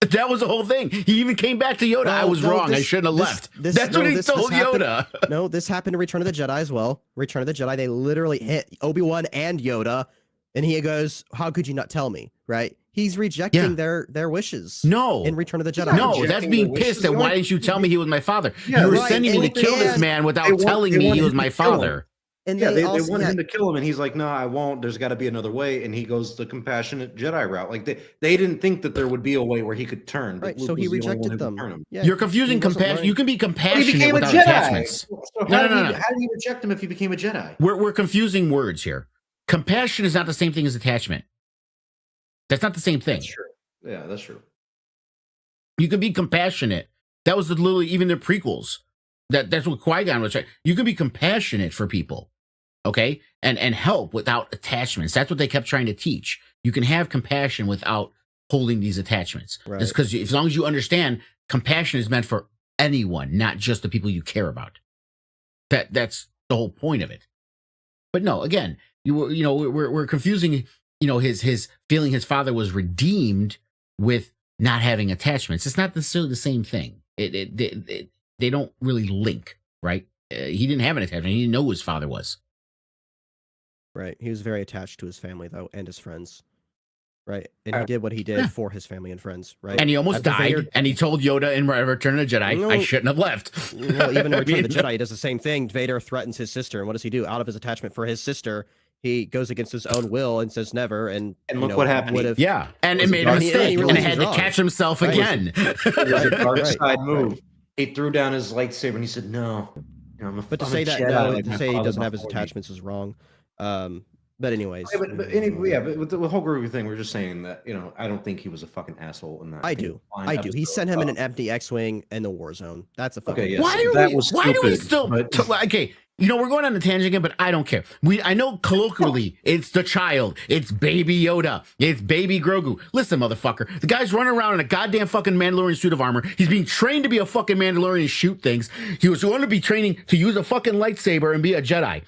Speaker 3: That was the whole thing. He even came back to Yoda. I
Speaker 2: Well,
Speaker 3: was
Speaker 2: no,
Speaker 3: wrong. I
Speaker 2: this-
Speaker 3: shouldn't have
Speaker 2: this-
Speaker 3: left.
Speaker 2: this-
Speaker 3: That's
Speaker 2: no,
Speaker 3: what he
Speaker 2: this
Speaker 3: told
Speaker 2: happened-
Speaker 3: Yoda.
Speaker 2: No, this happened in Return of the Jedi as well. Return of the Jedi, they literally hit Obi-Wan and Yoda, and he goes, "How could you not tell me?" Right? He's rejecting their wishes.
Speaker 3: No.
Speaker 2: In Return of the Jedi.
Speaker 1: not
Speaker 3: No,
Speaker 1: rejecting
Speaker 3: that's
Speaker 1: their
Speaker 3: being
Speaker 1: wishes.
Speaker 3: pissed at
Speaker 1: They
Speaker 3: why
Speaker 1: want-
Speaker 3: didn't you tell me he was my father?
Speaker 1: Yeah,
Speaker 3: you were
Speaker 2: right,
Speaker 3: sending me to
Speaker 2: and-
Speaker 3: kill this
Speaker 2: and
Speaker 3: man without
Speaker 1: they want-
Speaker 3: telling
Speaker 1: they
Speaker 3: me
Speaker 1: want
Speaker 3: he was
Speaker 1: him
Speaker 3: my
Speaker 1: to kill him.
Speaker 3: father.
Speaker 2: And
Speaker 1: Yeah, they
Speaker 2: also,
Speaker 1: want
Speaker 2: yeah,
Speaker 1: him to kill him, and he's like, "No, I won't. There's got to be another way." And he goes the compassionate Jedi route. Like they didn't think that there would be a way where he could turn. but
Speaker 2: right.
Speaker 1: Luke
Speaker 2: So he
Speaker 1: was the only one who
Speaker 2: rejected
Speaker 1: could
Speaker 2: them.
Speaker 1: turn him.
Speaker 2: Yeah,
Speaker 3: You're confusing
Speaker 2: he wasn't
Speaker 3: compassion.
Speaker 2: learning.
Speaker 3: You can be
Speaker 1: He
Speaker 3: compassionate
Speaker 1: became a
Speaker 3: without
Speaker 1: Jedi.
Speaker 3: attachments.
Speaker 1: So
Speaker 3: No,
Speaker 1: how
Speaker 3: no, no,
Speaker 1: do
Speaker 3: no.
Speaker 1: you reject him if he became a Jedi?
Speaker 3: We're confusing words here. Compassion is not the same thing as attachment. That's not the same thing.
Speaker 1: That's true. Yeah, that's true.
Speaker 3: You can be compassionate. That was literally even the prequels. That's what Qui-Gon was trying. You can be compassionate for people, okay, and help without attachments. That's what they kept trying to teach. You can have compassion without holding these attachments.
Speaker 2: Right.
Speaker 3: Just because as long as you understand, compassion is meant for anyone, not just the people you care about. That's the whole point of it. But no, again, we're confusing. His feeling his father was redeemed with not having attachments. It's not necessarily the same thing. They don't really link, right? He didn't have an attachment. He didn't know who his father was.
Speaker 2: Right. He was very attached to his family though and his friends. Right. And he
Speaker 1: Uh,
Speaker 2: did what he did
Speaker 3: yeah.
Speaker 2: for his family and friends. Right.
Speaker 3: And he almost
Speaker 2: After
Speaker 3: died.
Speaker 2: Vader-
Speaker 3: And he told Yoda in Return of the Jedi,
Speaker 2: No.
Speaker 3: I shouldn't have left.
Speaker 2: Well, even in
Speaker 3: I
Speaker 2: Return
Speaker 3: mean,
Speaker 2: of the Jedi, he does the same thing. Vader threatens his sister, and what does he do? Out of his attachment for his sister, he goes against his own will and says never. And
Speaker 1: look what happened.
Speaker 2: Would have,
Speaker 3: Yeah. And it
Speaker 1: Was
Speaker 3: made
Speaker 1: it
Speaker 3: a
Speaker 1: dark?
Speaker 2: He
Speaker 3: mistake. And
Speaker 2: realized
Speaker 3: had
Speaker 2: he's
Speaker 3: to
Speaker 2: wrong.
Speaker 3: catch himself
Speaker 2: Right.
Speaker 3: again.
Speaker 1: It was a dark
Speaker 2: Right,
Speaker 1: side
Speaker 2: right.
Speaker 1: move. He threw down his lightsaber and he said, "No, I'm a,
Speaker 2: But to
Speaker 1: I'm
Speaker 2: say
Speaker 1: a
Speaker 2: that,
Speaker 1: Jedi,
Speaker 2: no,
Speaker 1: like
Speaker 2: to
Speaker 1: my
Speaker 2: say he
Speaker 1: father
Speaker 2: doesn't have his
Speaker 1: before me."
Speaker 2: attachments is wrong. But anyways,
Speaker 1: Yeah, but with the whole Grogu thing, we're just saying that I don't think he was a fucking asshole in that.
Speaker 2: I do. He sent him in an empty X-wing in the war zone. That's a fucking.
Speaker 1: Okay, yes.
Speaker 3: Why do
Speaker 1: that
Speaker 3: we?
Speaker 1: was
Speaker 3: Why do we
Speaker 1: stupid,
Speaker 3: still?
Speaker 1: but-
Speaker 3: Okay, we're going on a tangent again, but I don't care. I know colloquially it's the child, it's baby Yoda, it's baby Grogu. Listen, motherfucker, the guy's running around in a goddamn fucking Mandalorian suit of armor. He's being trained to be a fucking Mandalorian and shoot things. He was going to be training to use a fucking lightsaber and be a Jedi.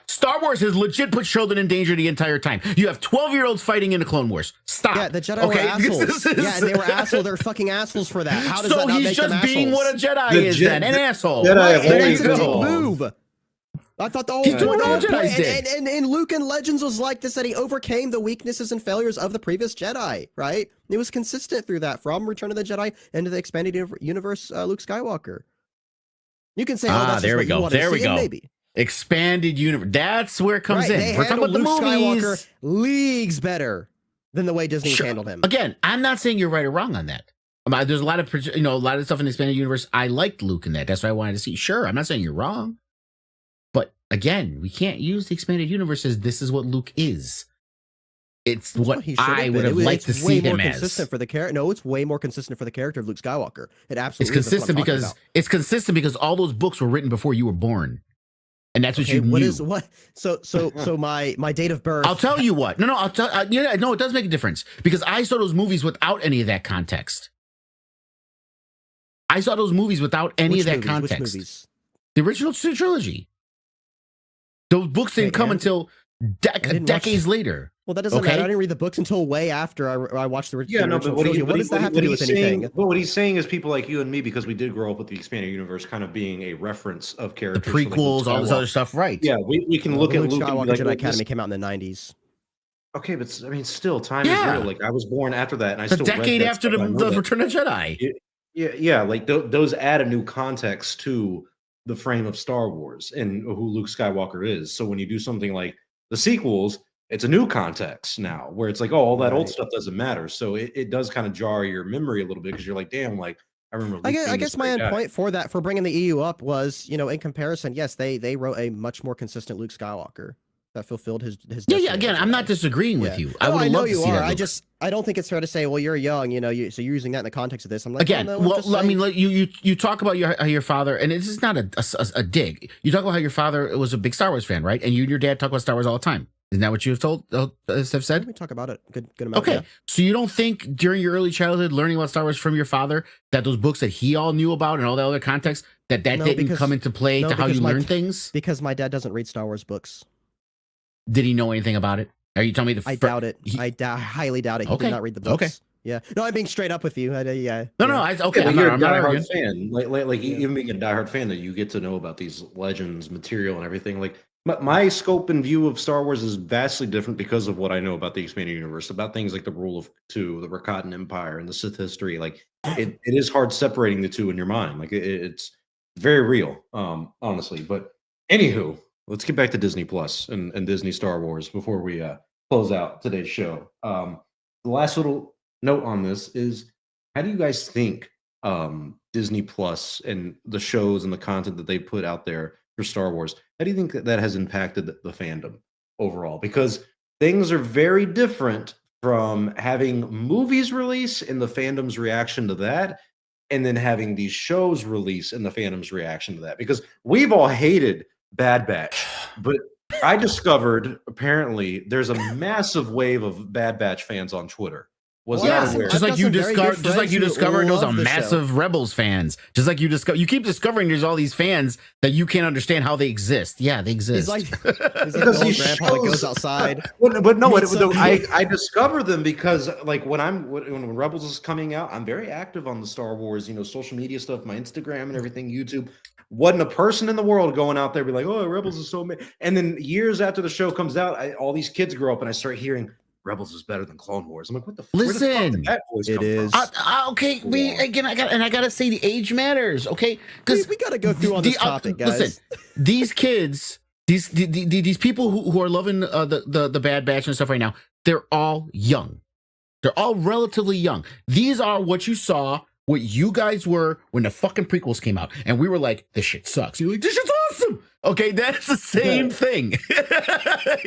Speaker 3: Star Wars has legit put children in danger the entire time. You have 12-year-olds fighting in the Clone Wars. Stop.
Speaker 2: Yeah, the Jedi were assholes. Yeah, and they were assholes. They're fucking assholes for that. How does that not make them assholes? So he's just being what a Jedi is then, an asshole.
Speaker 1: Jedi
Speaker 2: that's a dick move. I thought the whole
Speaker 3: he's doing all Jedi's did.
Speaker 2: And Luke and Legends was like this, that he overcame the weaknesses and failures of the previous Jedi, right? It was consistent through that, from Return of the Jedi into the expanded universe, Luke Skywalker. You can say, oh, that's
Speaker 3: there we go. There we go.
Speaker 2: Maybe.
Speaker 3: Expanded universe. That's where it comes in.
Speaker 2: We're
Speaker 3: talking about the
Speaker 2: Luke
Speaker 3: movies.
Speaker 2: Skywalker leagues better than the way Disney handled him.
Speaker 3: Again, I'm not saying you're right or wrong on that. There's a lot of a lot of stuff in the expanded universe. I liked Luke in that. That's what I wanted to see. Sure, I'm not saying you're wrong. But again, we can't use the expanded universe as this is what Luke is. It's what I would have liked to see him as.
Speaker 2: Consistent for the character. No, it's way more consistent for the character of Luke Skywalker. It absolutely
Speaker 3: is. It's consistent because all those books were written before you were born, and that's what you knew.
Speaker 2: So my date of birth.
Speaker 3: I'll tell you what. No, I'll tell. No, it does make a difference because I saw those movies without any of that context. I saw those movies without any of that context. Which movies? The original trilogy. Those books didn't come until decades later.
Speaker 2: Well, that doesn't matter. I didn't read the books until way after I watched the original trilogy. What does that have to do with anything?
Speaker 1: But what he's saying is people like you and me, because we did grow up with the expanded universe kind of being a reference of characters.
Speaker 3: The prequels, all this other stuff, right.
Speaker 1: Yeah, we can look at Luke
Speaker 2: Skywalker Jedi Academy came out in the 90s.
Speaker 1: Okay, but I mean, still, time is real. Like, I was born after that, and I still read that
Speaker 3: decade after the Return of Jedi.
Speaker 1: Yeah, like those add a new context to the frame of Star Wars and who Luke Skywalker is. So when you do something like the sequels, it's a new context now where it's like, oh, all that old stuff doesn't matter. So it does kind of jar your memory a little bit because you're like, damn, like I remember.
Speaker 2: I guess my end point for that, for bringing the EU up was, in comparison, yes, they wrote a much more consistent Luke Skywalker that fulfilled his
Speaker 3: yeah. Again, I'm not disagreeing with you. I would love to see that.
Speaker 2: I don't think it's fair to say, well, you're young, so you're using that in the context of this. I'm like,
Speaker 3: again, I mean, like, you talk about your father, and this is not a dig. You talk about how your father was a big Star Wars fan, right? And you and your dad talk about Star Wars all the time. Isn't that what you have said?
Speaker 2: We talk about it good amount.
Speaker 3: Okay, so you don't think during your early childhood learning about Star Wars from your father that those books that he all knew about and all the other context that didn't come into play to how you learn things?
Speaker 2: Because my dad doesn't read Star Wars books.
Speaker 3: Did he know anything about it? Are you telling me
Speaker 2: I doubt it. I highly doubt it. He did not read the books. Okay. Yeah. No, I'm being straight up with you.
Speaker 3: Yeah.
Speaker 1: No. You're a diehard fan. Like even being a diehard fan, that you get to know about these legends, material, and everything. Like my scope and view of Star Wars is vastly different because of what I know about the expanded universe, about things like the Rule of Two, the Rakatan Empire, and the Sith history. Like it is hard separating the two in your mind. Like it's very real, honestly. But anywho. Let's get back to Disney Plus and Disney Star Wars before we close out today's show. The last little note on this is, how do you guys think Disney Plus and the shows and the content that they put out there for Star Wars, how do you think that has impacted the fandom overall? Because things are very different from having movies release and the fandom's reaction to that, and then having these shows release and the fandom's reaction to that. Because we've all hated Bad Batch, but I discovered apparently there's a massive wave of Bad Batch fans on Twitter.
Speaker 3: Just like you discovered those are massive Rebels fans. Just like you keep discovering there's all these fans that you can't understand how they exist. Yeah, they exist.
Speaker 2: He's like because he grandpa that goes outside.
Speaker 1: But no, I discover them because like when Rebels is coming out, I'm very active on the Star Wars, social media stuff, my Instagram and everything, YouTube. Wasn't a person in the world going out there be like, oh, Rebels is so amazing. And then years after the show comes out, all these kids grow up and I start hearing Rebels is better than Clone Wars. I'm like, what the?
Speaker 3: Listen,
Speaker 1: where the fuck did that voice come from?
Speaker 3: Okay. I gotta say the age matters. Okay,
Speaker 2: because we gotta go through on this topic, guys.
Speaker 3: Listen, these kids, these people who are loving the Bad Batch and stuff right now, they're all young. They're all relatively young. These are what you saw. What you guys were when the fucking prequels came out, and we were like, "This shit sucks." You're like, "This shit's awesome." Okay, that's the same thing.
Speaker 1: I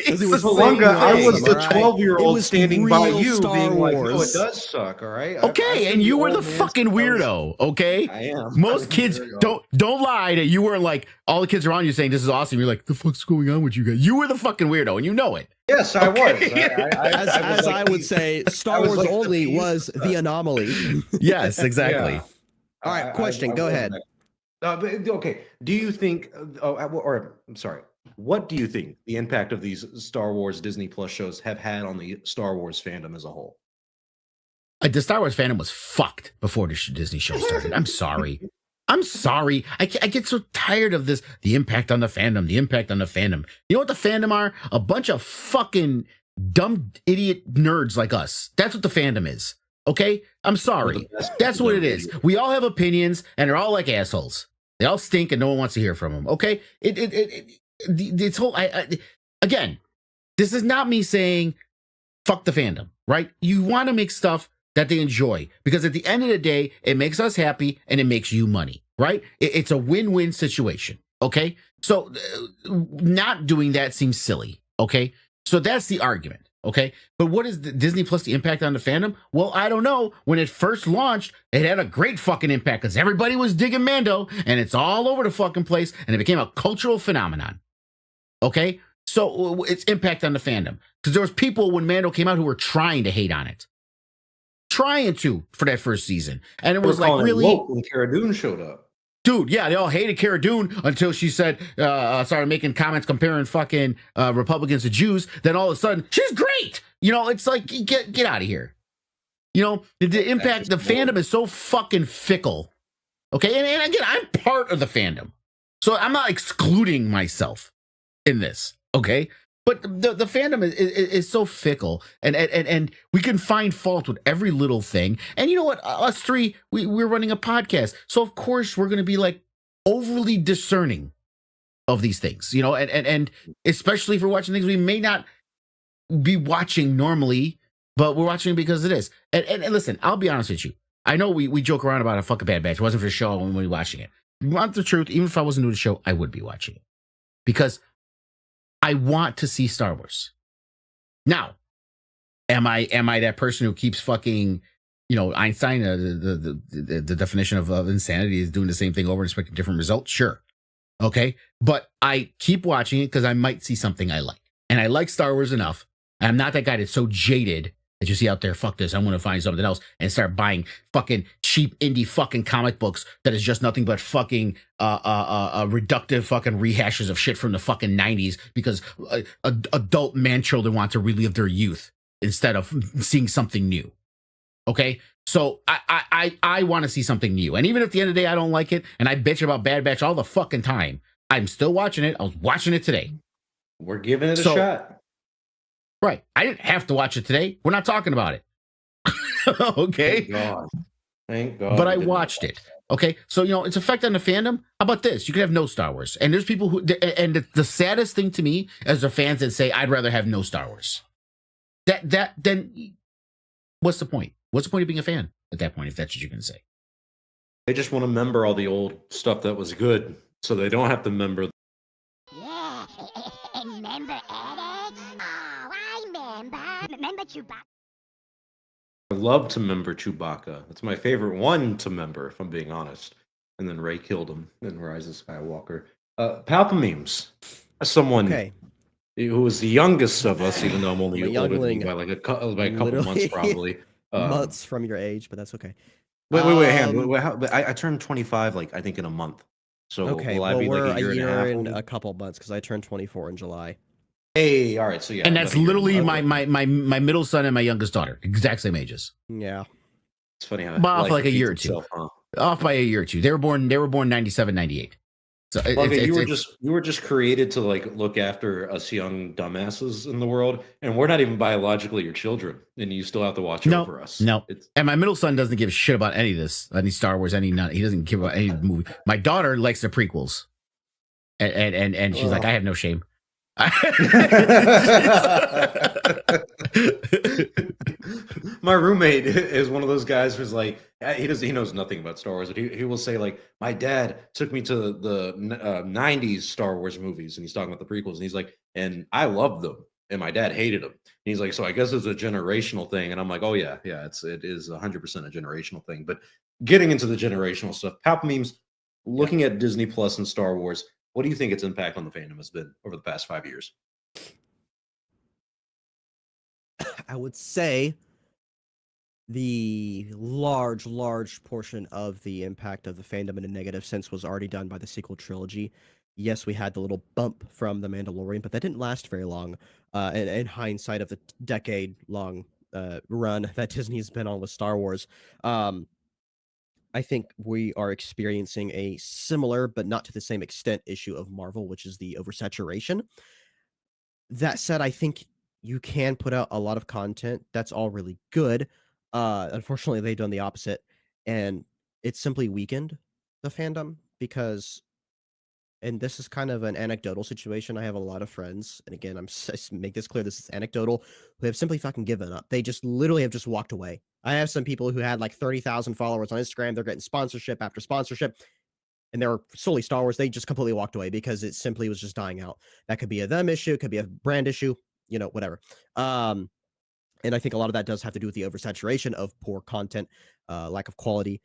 Speaker 1: was the 12-year-old standing by you, being like, "No, it does suck." All right.
Speaker 3: Okay, and you were the fucking weirdo. Okay,
Speaker 1: I am.
Speaker 3: Most kids don't lie that you weren't like all the kids around you saying this is awesome. You're like, "The fuck's going on with you guys?" You were the fucking weirdo, and you know it.
Speaker 1: Yes, I was.
Speaker 2: As I would say, Star Wars only was the anomaly.
Speaker 3: Yes, exactly.
Speaker 2: Yeah. All right, question. Go ahead.
Speaker 1: Okay. Do you think? I'm sorry. What do you think the impact of these Star Wars Disney Plus shows have had on the Star Wars fandom as a whole?
Speaker 3: The Star Wars fandom was fucked before the Disney show started. I'm sorry. I'm sorry. I get so tired of this. The impact on the fandom. The impact on the fandom. You know what the fandom are? A bunch of fucking dumb idiot nerds like us. That's what the fandom is. Okay? I'm sorry. That's what it is. We all have opinions, and they're all like assholes. They all stink, and no one wants to hear from them. Okay? This whole. Again, this is not me saying fuck the fandom, right? You want to make stuff that they enjoy, because at the end of the day, it makes us happy and it makes you money, right? It's a win-win situation, okay? So not doing that seems silly, okay? So that's the argument, okay? But what is the Disney Plus the impact on the fandom? Well, I don't know. When it first launched, it had a great fucking impact because everybody was digging Mando, and it's all over the fucking place, and it became a cultural phenomenon, okay? So its impact on the fandom, because there was people when Mando came out who were trying to hate on it. Trying to for that first season, and it was like really
Speaker 1: when Cara Dune showed up,
Speaker 3: dude. Yeah, they all hated Cara Dune until she said started making comments comparing fucking Republicans to Jews. Then all of a sudden, she's great. You know, it's like get out of here. You know, the impact, the fandom is so fucking fickle. Okay, and again, I'm part of the fandom, so I'm not excluding myself in this. Okay. But the fandom is so fickle, and we can find fault with every little thing. And you know what? Us three, we're running a podcast. So, of course, we're going to be like overly discerning of these things, you know, and especially for watching things we may not be watching normally, but we're watching because it is. And listen, I'll be honest with you. I know we joke around about a fucking Bad Batch. It wasn't for the show when we were watching it. You want the truth? Even if I wasn't new to the show, I would be watching it. Because I want to see Star Wars. Now, am I that person who keeps fucking, you know, Einstein, the definition of insanity is doing the same thing over and expecting different results? Sure. Okay. But I keep watching it because I might see something I like. And I like Star Wars enough. And I'm not that guy that's so jaded that you see out there, fuck this, I'm going to find something else and start buying fucking cheap indie fucking comic books that is just nothing but fucking reductive fucking rehashes of shit from the fucking 90s because adult man children want to relive their youth instead of seeing something new. Okay? So I want to see something new. And even if at the end of the day I don't like it and I bitch about Bad Batch all the fucking time, I'm still watching it. I was watching it today.
Speaker 1: We're giving it a shot.
Speaker 3: Right. I didn't have to watch it today. We're not talking about it. Okay.
Speaker 1: Thank God.
Speaker 3: But I watched it. Okay. So, you know, its effect on the fandom. How about this? You could have no Star Wars. And there's people who, and the saddest thing to me is the fans that say, I'd rather have no Star Wars. Then what's the point? What's the point of being a fan at that point, if that's what you're going to say?
Speaker 1: They just want to remember all the old stuff that was good so they don't have to remember.
Speaker 5: Yeah. Remember Edit? Oh, I remember. Remember Chewbacca?
Speaker 1: I love to remember Chewbacca. It's my favorite one to remember, if I'm being honest. And then Rey killed him in Rise of Skywalker. Palpamemes. As someone who was the youngest of us, even though I'm only older than you by like a couple months probably.
Speaker 2: Months from your age, but that's okay.
Speaker 1: Wait, hang on. I turned 25, like I think in a month. So
Speaker 2: okay,
Speaker 1: will I be
Speaker 2: we're
Speaker 1: like a year
Speaker 2: and
Speaker 1: a
Speaker 2: a couple months because I turned 24 in July.
Speaker 1: Hey, all right, so yeah,
Speaker 3: and that's literally my middle son and my youngest daughter, exact same ages.
Speaker 2: Yeah,
Speaker 1: it's funny how
Speaker 3: off like a year or two. Off by a year or two. They were born 97, 98. So
Speaker 1: you were just created to like look after us young dumbasses in the world, and we're not even biologically your children, and you still have to watch over us.
Speaker 3: No, and my middle son doesn't give a shit about any of this, any Star Wars, he doesn't give about any movie. My daughter likes the prequels, and she's like, I have no shame.
Speaker 1: My roommate is one of those guys who's like, he knows nothing about Star Wars, but he will say like, my dad took me to the 90s Star Wars movies, and he's talking about the prequels, and he's like, and I loved them, and my dad hated them. And he's like, so I guess it's a generational thing. And I'm like, oh yeah, it is 100% a generational thing. But getting into the generational stuff, Palpamemes, looking at Disney Plus and Star Wars, what do you think its impact on the fandom has been over the past 5 years?
Speaker 2: I would say the large portion of the impact of the fandom in a negative sense was already done by the sequel trilogy. yes, we had the little bump from The Mandalorian, but that didn't last very long. In hindsight of the decade-long run that Disney's been on with Star Wars, um, I think we are experiencing a similar, but not to the same extent, issue of Marvel, which is the oversaturation. That said, I think you can put out a lot of content that's all really good. Unfortunately, they've done the opposite, and it's simply weakened the fandom because, and this is kind of an anecdotal situation. I have a lot of friends, and again, make this clear, this is anecdotal, who have simply fucking given up. They just literally have just walked away. I have some people who had like 30,000 followers on Instagram. They're getting sponsorship after sponsorship, and they were solely Star Wars. They just completely walked away because it simply was just dying out. That could be a them issue, it could be a brand issue, whatever. Um, and I think a lot of that does have to do with the oversaturation of poor content, lack of quality.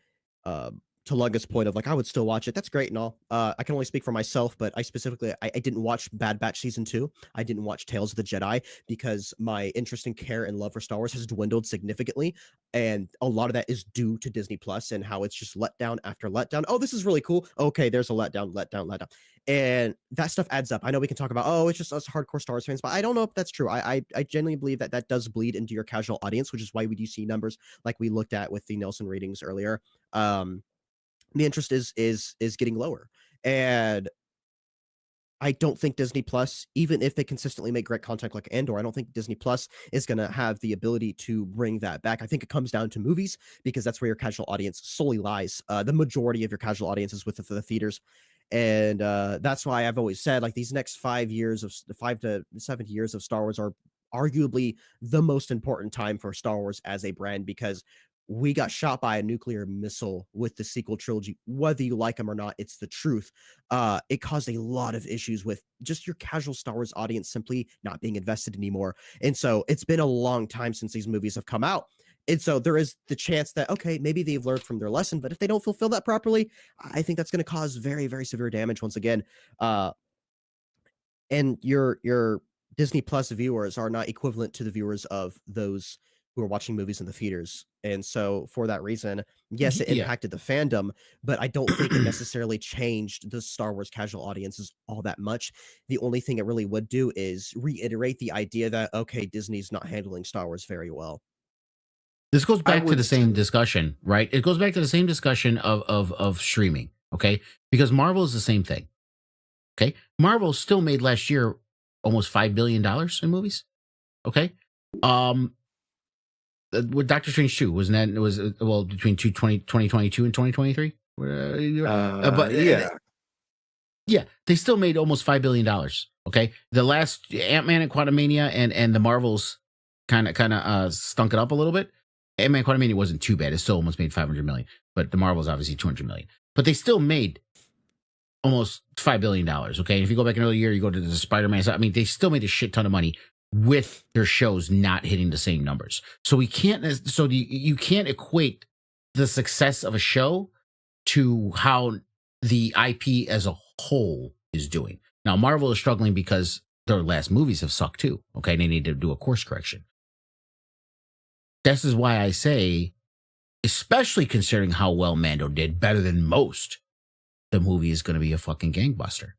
Speaker 2: To Lunga's point of like, I would still watch it. That's great and all. I can only speak for myself, but I didn't watch Bad Batch season 2. I didn't watch Tales of the Jedi because my interest in care and love for Star Wars has dwindled significantly, and a lot of that is due to Disney Plus and how it's just letdown after letdown. Oh, this is really cool. Okay, there's a letdown. And that stuff adds up. I know we can talk about, oh, it's just us hardcore Star Wars fans, but I don't know if that's true. I genuinely believe that that does bleed into your casual audience, which is why we do see numbers like we looked at with the Nielsen ratings earlier. The interest is getting lower, and I don't think Disney Plus, even if they consistently make great content like Andor, I don't think Disney Plus is going to have the ability to bring that back. I think it comes down to movies because that's where your casual audience solely lies. The majority of your casual audience is with the theaters. And that's why I've always said, like, these next 5 years of 5 to 7 years of Star Wars are arguably the most important time for Star Wars as a brand, because we got shot by a nuclear missile with the sequel trilogy. Whether you like them or not, it's the truth. It caused a lot of issues with just your casual Star Wars audience simply not being invested anymore. And so it's been a long time since these movies have come out. And so there is the chance that, okay, maybe they've learned from their lesson, but if they don't fulfill that properly, I think that's going to cause very, very severe damage once again. And your Disney Plus viewers are not equivalent to the viewers of those who are watching movies in the theaters. And so for that reason, yes, it
Speaker 3: Yeah.
Speaker 2: impacted the fandom, but I don't think it necessarily changed the Star Wars casual audiences all that much. The only thing it really would do is reiterate the idea that, okay, Disney's not handling Star Wars very well.
Speaker 3: This goes
Speaker 1: I
Speaker 3: back to
Speaker 1: would
Speaker 3: the same
Speaker 1: say-
Speaker 3: discussion, right? It goes back to the same discussion of streaming, okay? Because Marvel is the same thing, okay? Marvel still made last year almost $5 billion in movies, okay? With Doctor Strange 2, wasn't that, it was, well, between 2022 and 2023?
Speaker 1: Yeah.
Speaker 3: Yeah, they still made almost $5 billion, okay? The last Ant-Man and Quantumania and the Marvels kind of stunk it up a little bit. Ant-Man Quantumania wasn't too bad. It still almost made 500 million, but the Marvels obviously 200 million. But they still made almost $5 billion, okay? And if you go back another year, you go to the Spider-Man, I mean, they still made a shit ton of money with their shows not hitting the same numbers. So you can't equate the success of a show to how the IP as a whole is doing. Now, Marvel is struggling because their last movies have sucked too, okay? They need to do a course correction. This is why I say, especially considering how well Mando did, better than most, the movie is going to be a fucking gangbuster.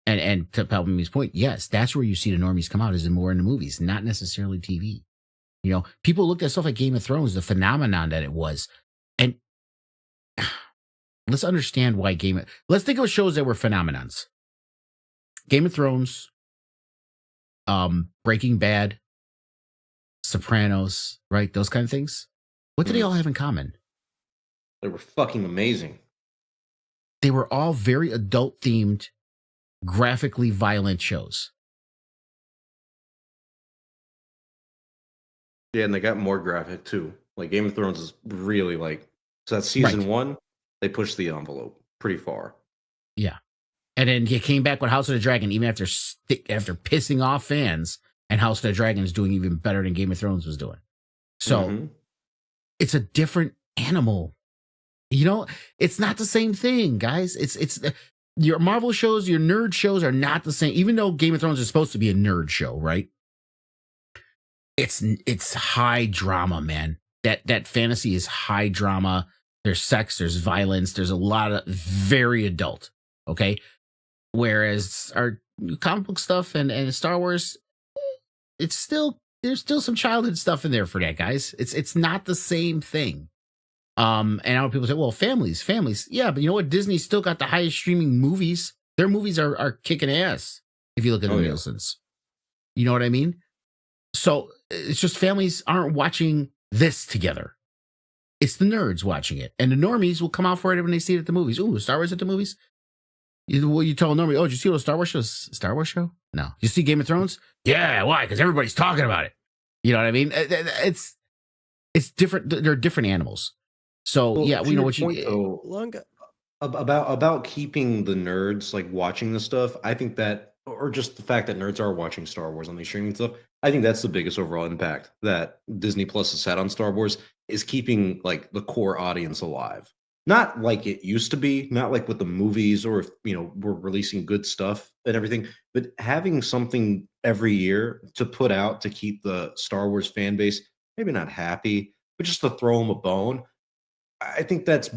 Speaker 3: And to Palpami's point, yes, that's where you see the normies come out, is more in the movies, not necessarily TV. You know, people looked at stuff like Game of Thrones, the phenomenon that it was. And let's understand why let's think of shows that were phenomenons. Game of Thrones, Breaking Bad, Sopranos, right? Those kind of things. What do they all have in common?
Speaker 1: They were fucking amazing.
Speaker 3: They were all very adult themed, graphically violent shows.
Speaker 1: Yeah, and they got more graphic too. Like Game of Thrones is really like, so that's season
Speaker 3: Right.
Speaker 1: 1. They pushed the envelope pretty far.
Speaker 3: Yeah. And then he came back with House of the Dragon, even after pissing off fans, and House of the Dragon is doing even better than Game of Thrones was doing. So it's a different animal. You know, it's not the same thing, guys. It's your Marvel shows, your nerd shows are not the same. Even though Game of Thrones is supposed to be a nerd show, right? It's high drama, man. That fantasy is high drama. There's sex, there's violence, there's a lot of very adult. Okay. Whereas our comic book stuff and Star Wars, there's still some childhood stuff in there for that, guys. It's not the same thing. And I know people say, well, families. Yeah, but you know what? Disney's still got the highest streaming movies. Their movies are kicking ass if you look at the Nielsen's. You know what I mean? So it's just families aren't watching this together. It's the nerds watching it. And the normies will come out for it when they see it at the movies. Ooh, Star Wars at the movies? You tell a normie, oh, did you see what Star Wars show? Star Wars show? No. You see Game of Thrones? Yeah, why? Because everybody's talking about it. You know what I mean? It's different. They're different animals. So
Speaker 1: Well,
Speaker 3: yeah,
Speaker 1: to
Speaker 3: we know
Speaker 1: your
Speaker 3: what you.
Speaker 1: point, though,
Speaker 2: Long,
Speaker 1: about keeping the nerds like watching this stuff. I think that, or just the fact that nerds are watching Star Wars on these streaming stuff, I think that's the biggest overall impact that Disney Plus has had on Star Wars, is keeping like the core audience alive. Not like it used to be, not like with the movies, or if we're releasing good stuff and everything, but having something every year to put out to keep the Star Wars fan base maybe not happy, but just to throw them a bone. I think that's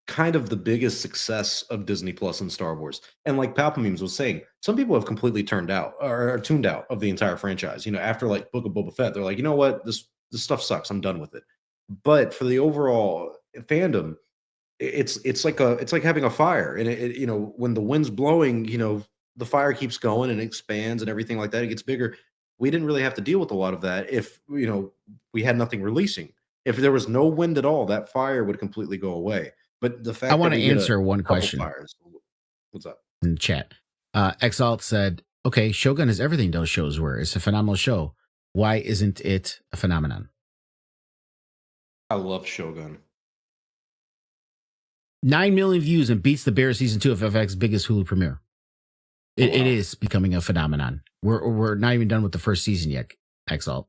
Speaker 1: kind of the biggest success of Disney Plus and Star Wars. And like Palpamemes was saying, some people have completely tuned out of the entire franchise. After like Book of Boba Fett, they're like, you know what, this stuff sucks. I'm done with it. But for the overall fandom, it's like having a fire, and when the wind's blowing, the fire keeps going and expands and everything like that. It gets bigger. We didn't really have to deal with a lot of that if we had nothing releasing. If there was no wind at all, that fire would completely go away. But the fact
Speaker 3: I want
Speaker 1: that
Speaker 3: to
Speaker 1: we get
Speaker 3: answer one
Speaker 1: couple
Speaker 3: question
Speaker 1: fires. What's up?
Speaker 3: in the chat. Exalt said, okay, Shogun is everything those shows were. It's a phenomenal show. Why isn't it a phenomenon?
Speaker 1: I love Shogun.
Speaker 3: 9 million views and beats the Bear season 2 of FX's biggest Hulu premiere. It is becoming a phenomenon. We're not even done with the first season yet, Exalt.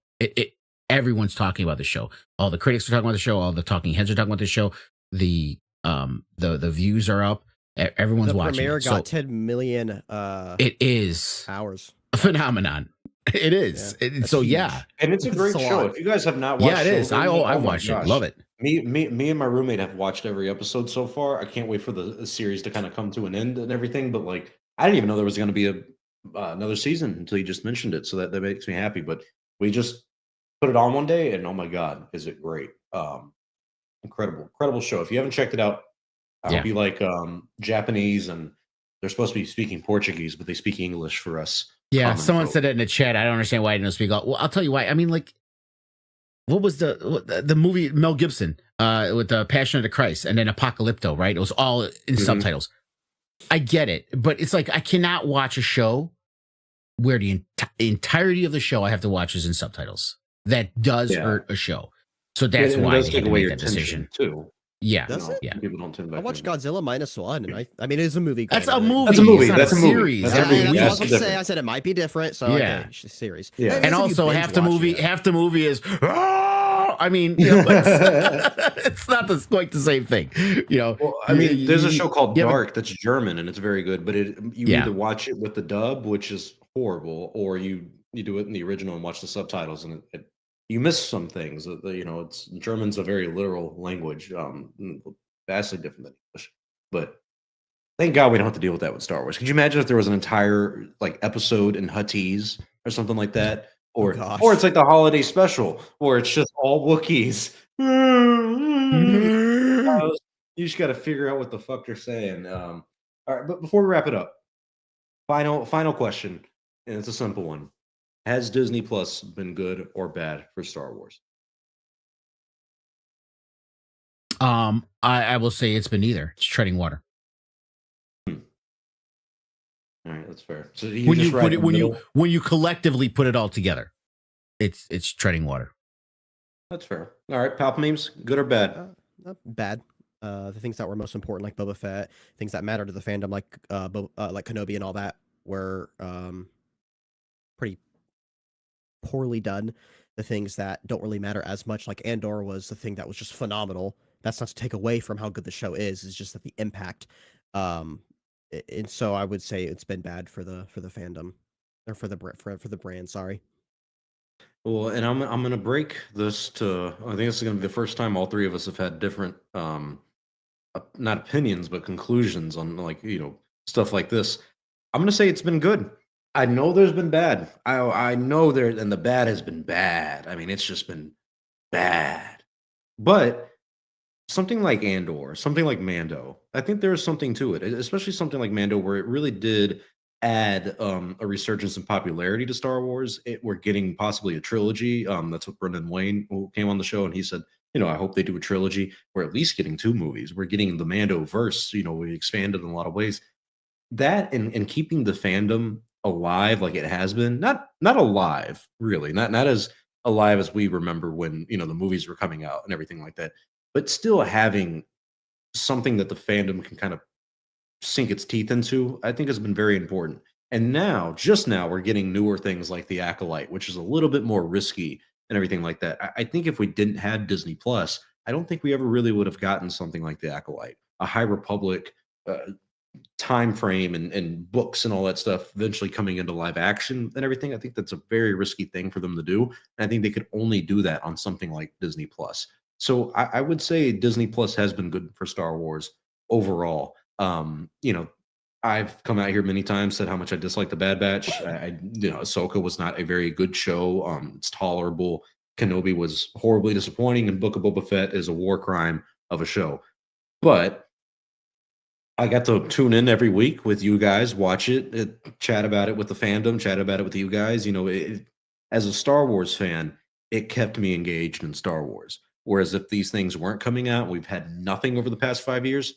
Speaker 3: Everyone's talking about the show. All the critics are talking about the show. All the talking heads are talking about the show. The views are up. Everyone's watching.
Speaker 2: The premiere
Speaker 3: it.
Speaker 2: got 10 million
Speaker 3: it is
Speaker 2: hours.
Speaker 3: a phenomenon. It is.
Speaker 2: Yeah,
Speaker 3: So
Speaker 2: huge.
Speaker 3: yeah,
Speaker 1: And it's a great
Speaker 2: It's a
Speaker 1: show.
Speaker 2: lot.
Speaker 1: If you guys have not watched,
Speaker 3: yeah, it is.
Speaker 1: Shogun,
Speaker 3: I
Speaker 1: oh my
Speaker 3: watched it.
Speaker 1: gosh.
Speaker 3: Love it.
Speaker 1: Me and my roommate have watched every episode so far. I can't wait for the series to kind of come to an end and everything. But like, I didn't even know there was going to be another season until you just mentioned it. So that makes me happy. But we just put it on one day, and oh my god, is it great! Incredible show. If you haven't checked it out,
Speaker 3: Yeah.
Speaker 1: be like Japanese, and they're supposed to be speaking Portuguese, but they speak English for us.
Speaker 3: Yeah,
Speaker 1: common
Speaker 3: someone
Speaker 1: folk.
Speaker 3: said it in the chat. I don't understand why I didn't speak. Well, I'll tell you why. I mean, like, what was the movie Mel Gibson with the Passion of the Christ and then Apocalypto, right? It was all in subtitles. I get it, but it's like I cannot watch a show where the entirety of the show I have to watch is in subtitles. That does hurt a show. So that's
Speaker 1: And it
Speaker 3: why I
Speaker 1: does
Speaker 3: had
Speaker 1: take
Speaker 3: to
Speaker 1: away
Speaker 3: make
Speaker 1: your
Speaker 3: that decision.
Speaker 1: attention too.
Speaker 3: Yeah,
Speaker 2: Does it?
Speaker 3: yeah.
Speaker 1: People don't tune back
Speaker 2: I watched
Speaker 1: in.
Speaker 2: Godzilla -1, and I mean, it is a movie.
Speaker 3: That's a
Speaker 2: granted.
Speaker 3: movie.
Speaker 1: That's a movie.
Speaker 3: It's not
Speaker 1: That's a movie.
Speaker 3: series.
Speaker 1: That's
Speaker 2: Yeah,
Speaker 1: a movie.
Speaker 2: that's what I
Speaker 1: Yes,
Speaker 2: was gonna
Speaker 1: it's
Speaker 2: say. I said it might be different. So
Speaker 3: Yeah.
Speaker 2: okay, it's a series.
Speaker 1: Yeah.
Speaker 2: I guess
Speaker 3: And
Speaker 2: if you
Speaker 3: also
Speaker 2: binge
Speaker 3: half the
Speaker 2: watch
Speaker 3: movie,
Speaker 2: it.
Speaker 3: half the movie is. I mean, it's not quite the same thing.
Speaker 1: Well, I mean, there's a show called
Speaker 3: yeah, but-
Speaker 1: Dark that's German and it's very good, but you
Speaker 3: Yeah.
Speaker 1: either watch it with the dub, which is horrible, or you do it in the original and watch the subtitles, and you miss some things. It's German's a very literal language, vastly different than English. But thank God we don't have to deal with that with Star Wars. Could you imagine if there was an entire like episode in Huttese or something like that? Or
Speaker 2: gosh.
Speaker 1: it's like the holiday special where it's just all Wookiees. You just got to figure out what the fuck they're saying. All right, but before we wrap it up, final question, and it's a simple one: has Disney Plus been good or bad for Star Wars?
Speaker 3: I will say it's been either. It's treading water.
Speaker 1: All right, that's fair. So
Speaker 3: When you collectively put it all together, it's treading water.
Speaker 1: that's fair. All right, Palpamemes, good or bad?
Speaker 2: Not bad. The things that were most important, like Boba Fett, things that matter to the fandom, like Kenobi and all that, were pretty poorly done. The things that don't really matter as much, like Andor, was the thing that was just phenomenal. That's not to take away from how good the show is. It's just that the impact. And so I would say it's been bad for the fandom, or for the brand. Sorry.
Speaker 1: Well, and I'm gonna break this to. I think this is gonna be the first time all three of us have had different, not opinions, but conclusions on stuff like this. I'm gonna say it's been good. I know there's been bad. I know there, and the bad has been bad. I mean, it's just been bad. But something like Andor, something like Mando, I think there is something to it, especially something like Mando, where it really did add a resurgence in popularity to Star Wars. We're getting possibly a trilogy. That's what Brendan Wayne, who came on the show, and he said, I hope they do a trilogy. We're at least getting 2 movies. We're getting the Mando verse. We expanded in a lot of ways. That and keeping the fandom alive like it has been, not alive, really, not as alive as we remember when, the movies were coming out and everything like that, but still having something that the fandom can kind of sink its teeth into, I think has been very important. And now, just now, we're getting newer things like The Acolyte, which is a little bit more risky and everything like that. I think if we didn't have Disney Plus, I don't think we ever really would have gotten something like The Acolyte, a High Republic time frame and books and all that stuff eventually coming into live action and everything. I think that's a very risky thing for them to do. And I think they could only do that on something like Disney Plus. So I would say Disney Plus has been good for Star Wars overall. I've come out here many times, said how much I dislike the Bad Batch. Ahsoka was not a very good show. It's tolerable. Kenobi was horribly disappointing, and Book of Boba Fett is a war crime of a show. But I got to tune in every week with you guys, watch it, chat about it with the fandom, chat about it with you guys. As a Star Wars fan, it kept me engaged in Star Wars. Whereas if these things weren't coming out, we've had nothing over the past 5 years,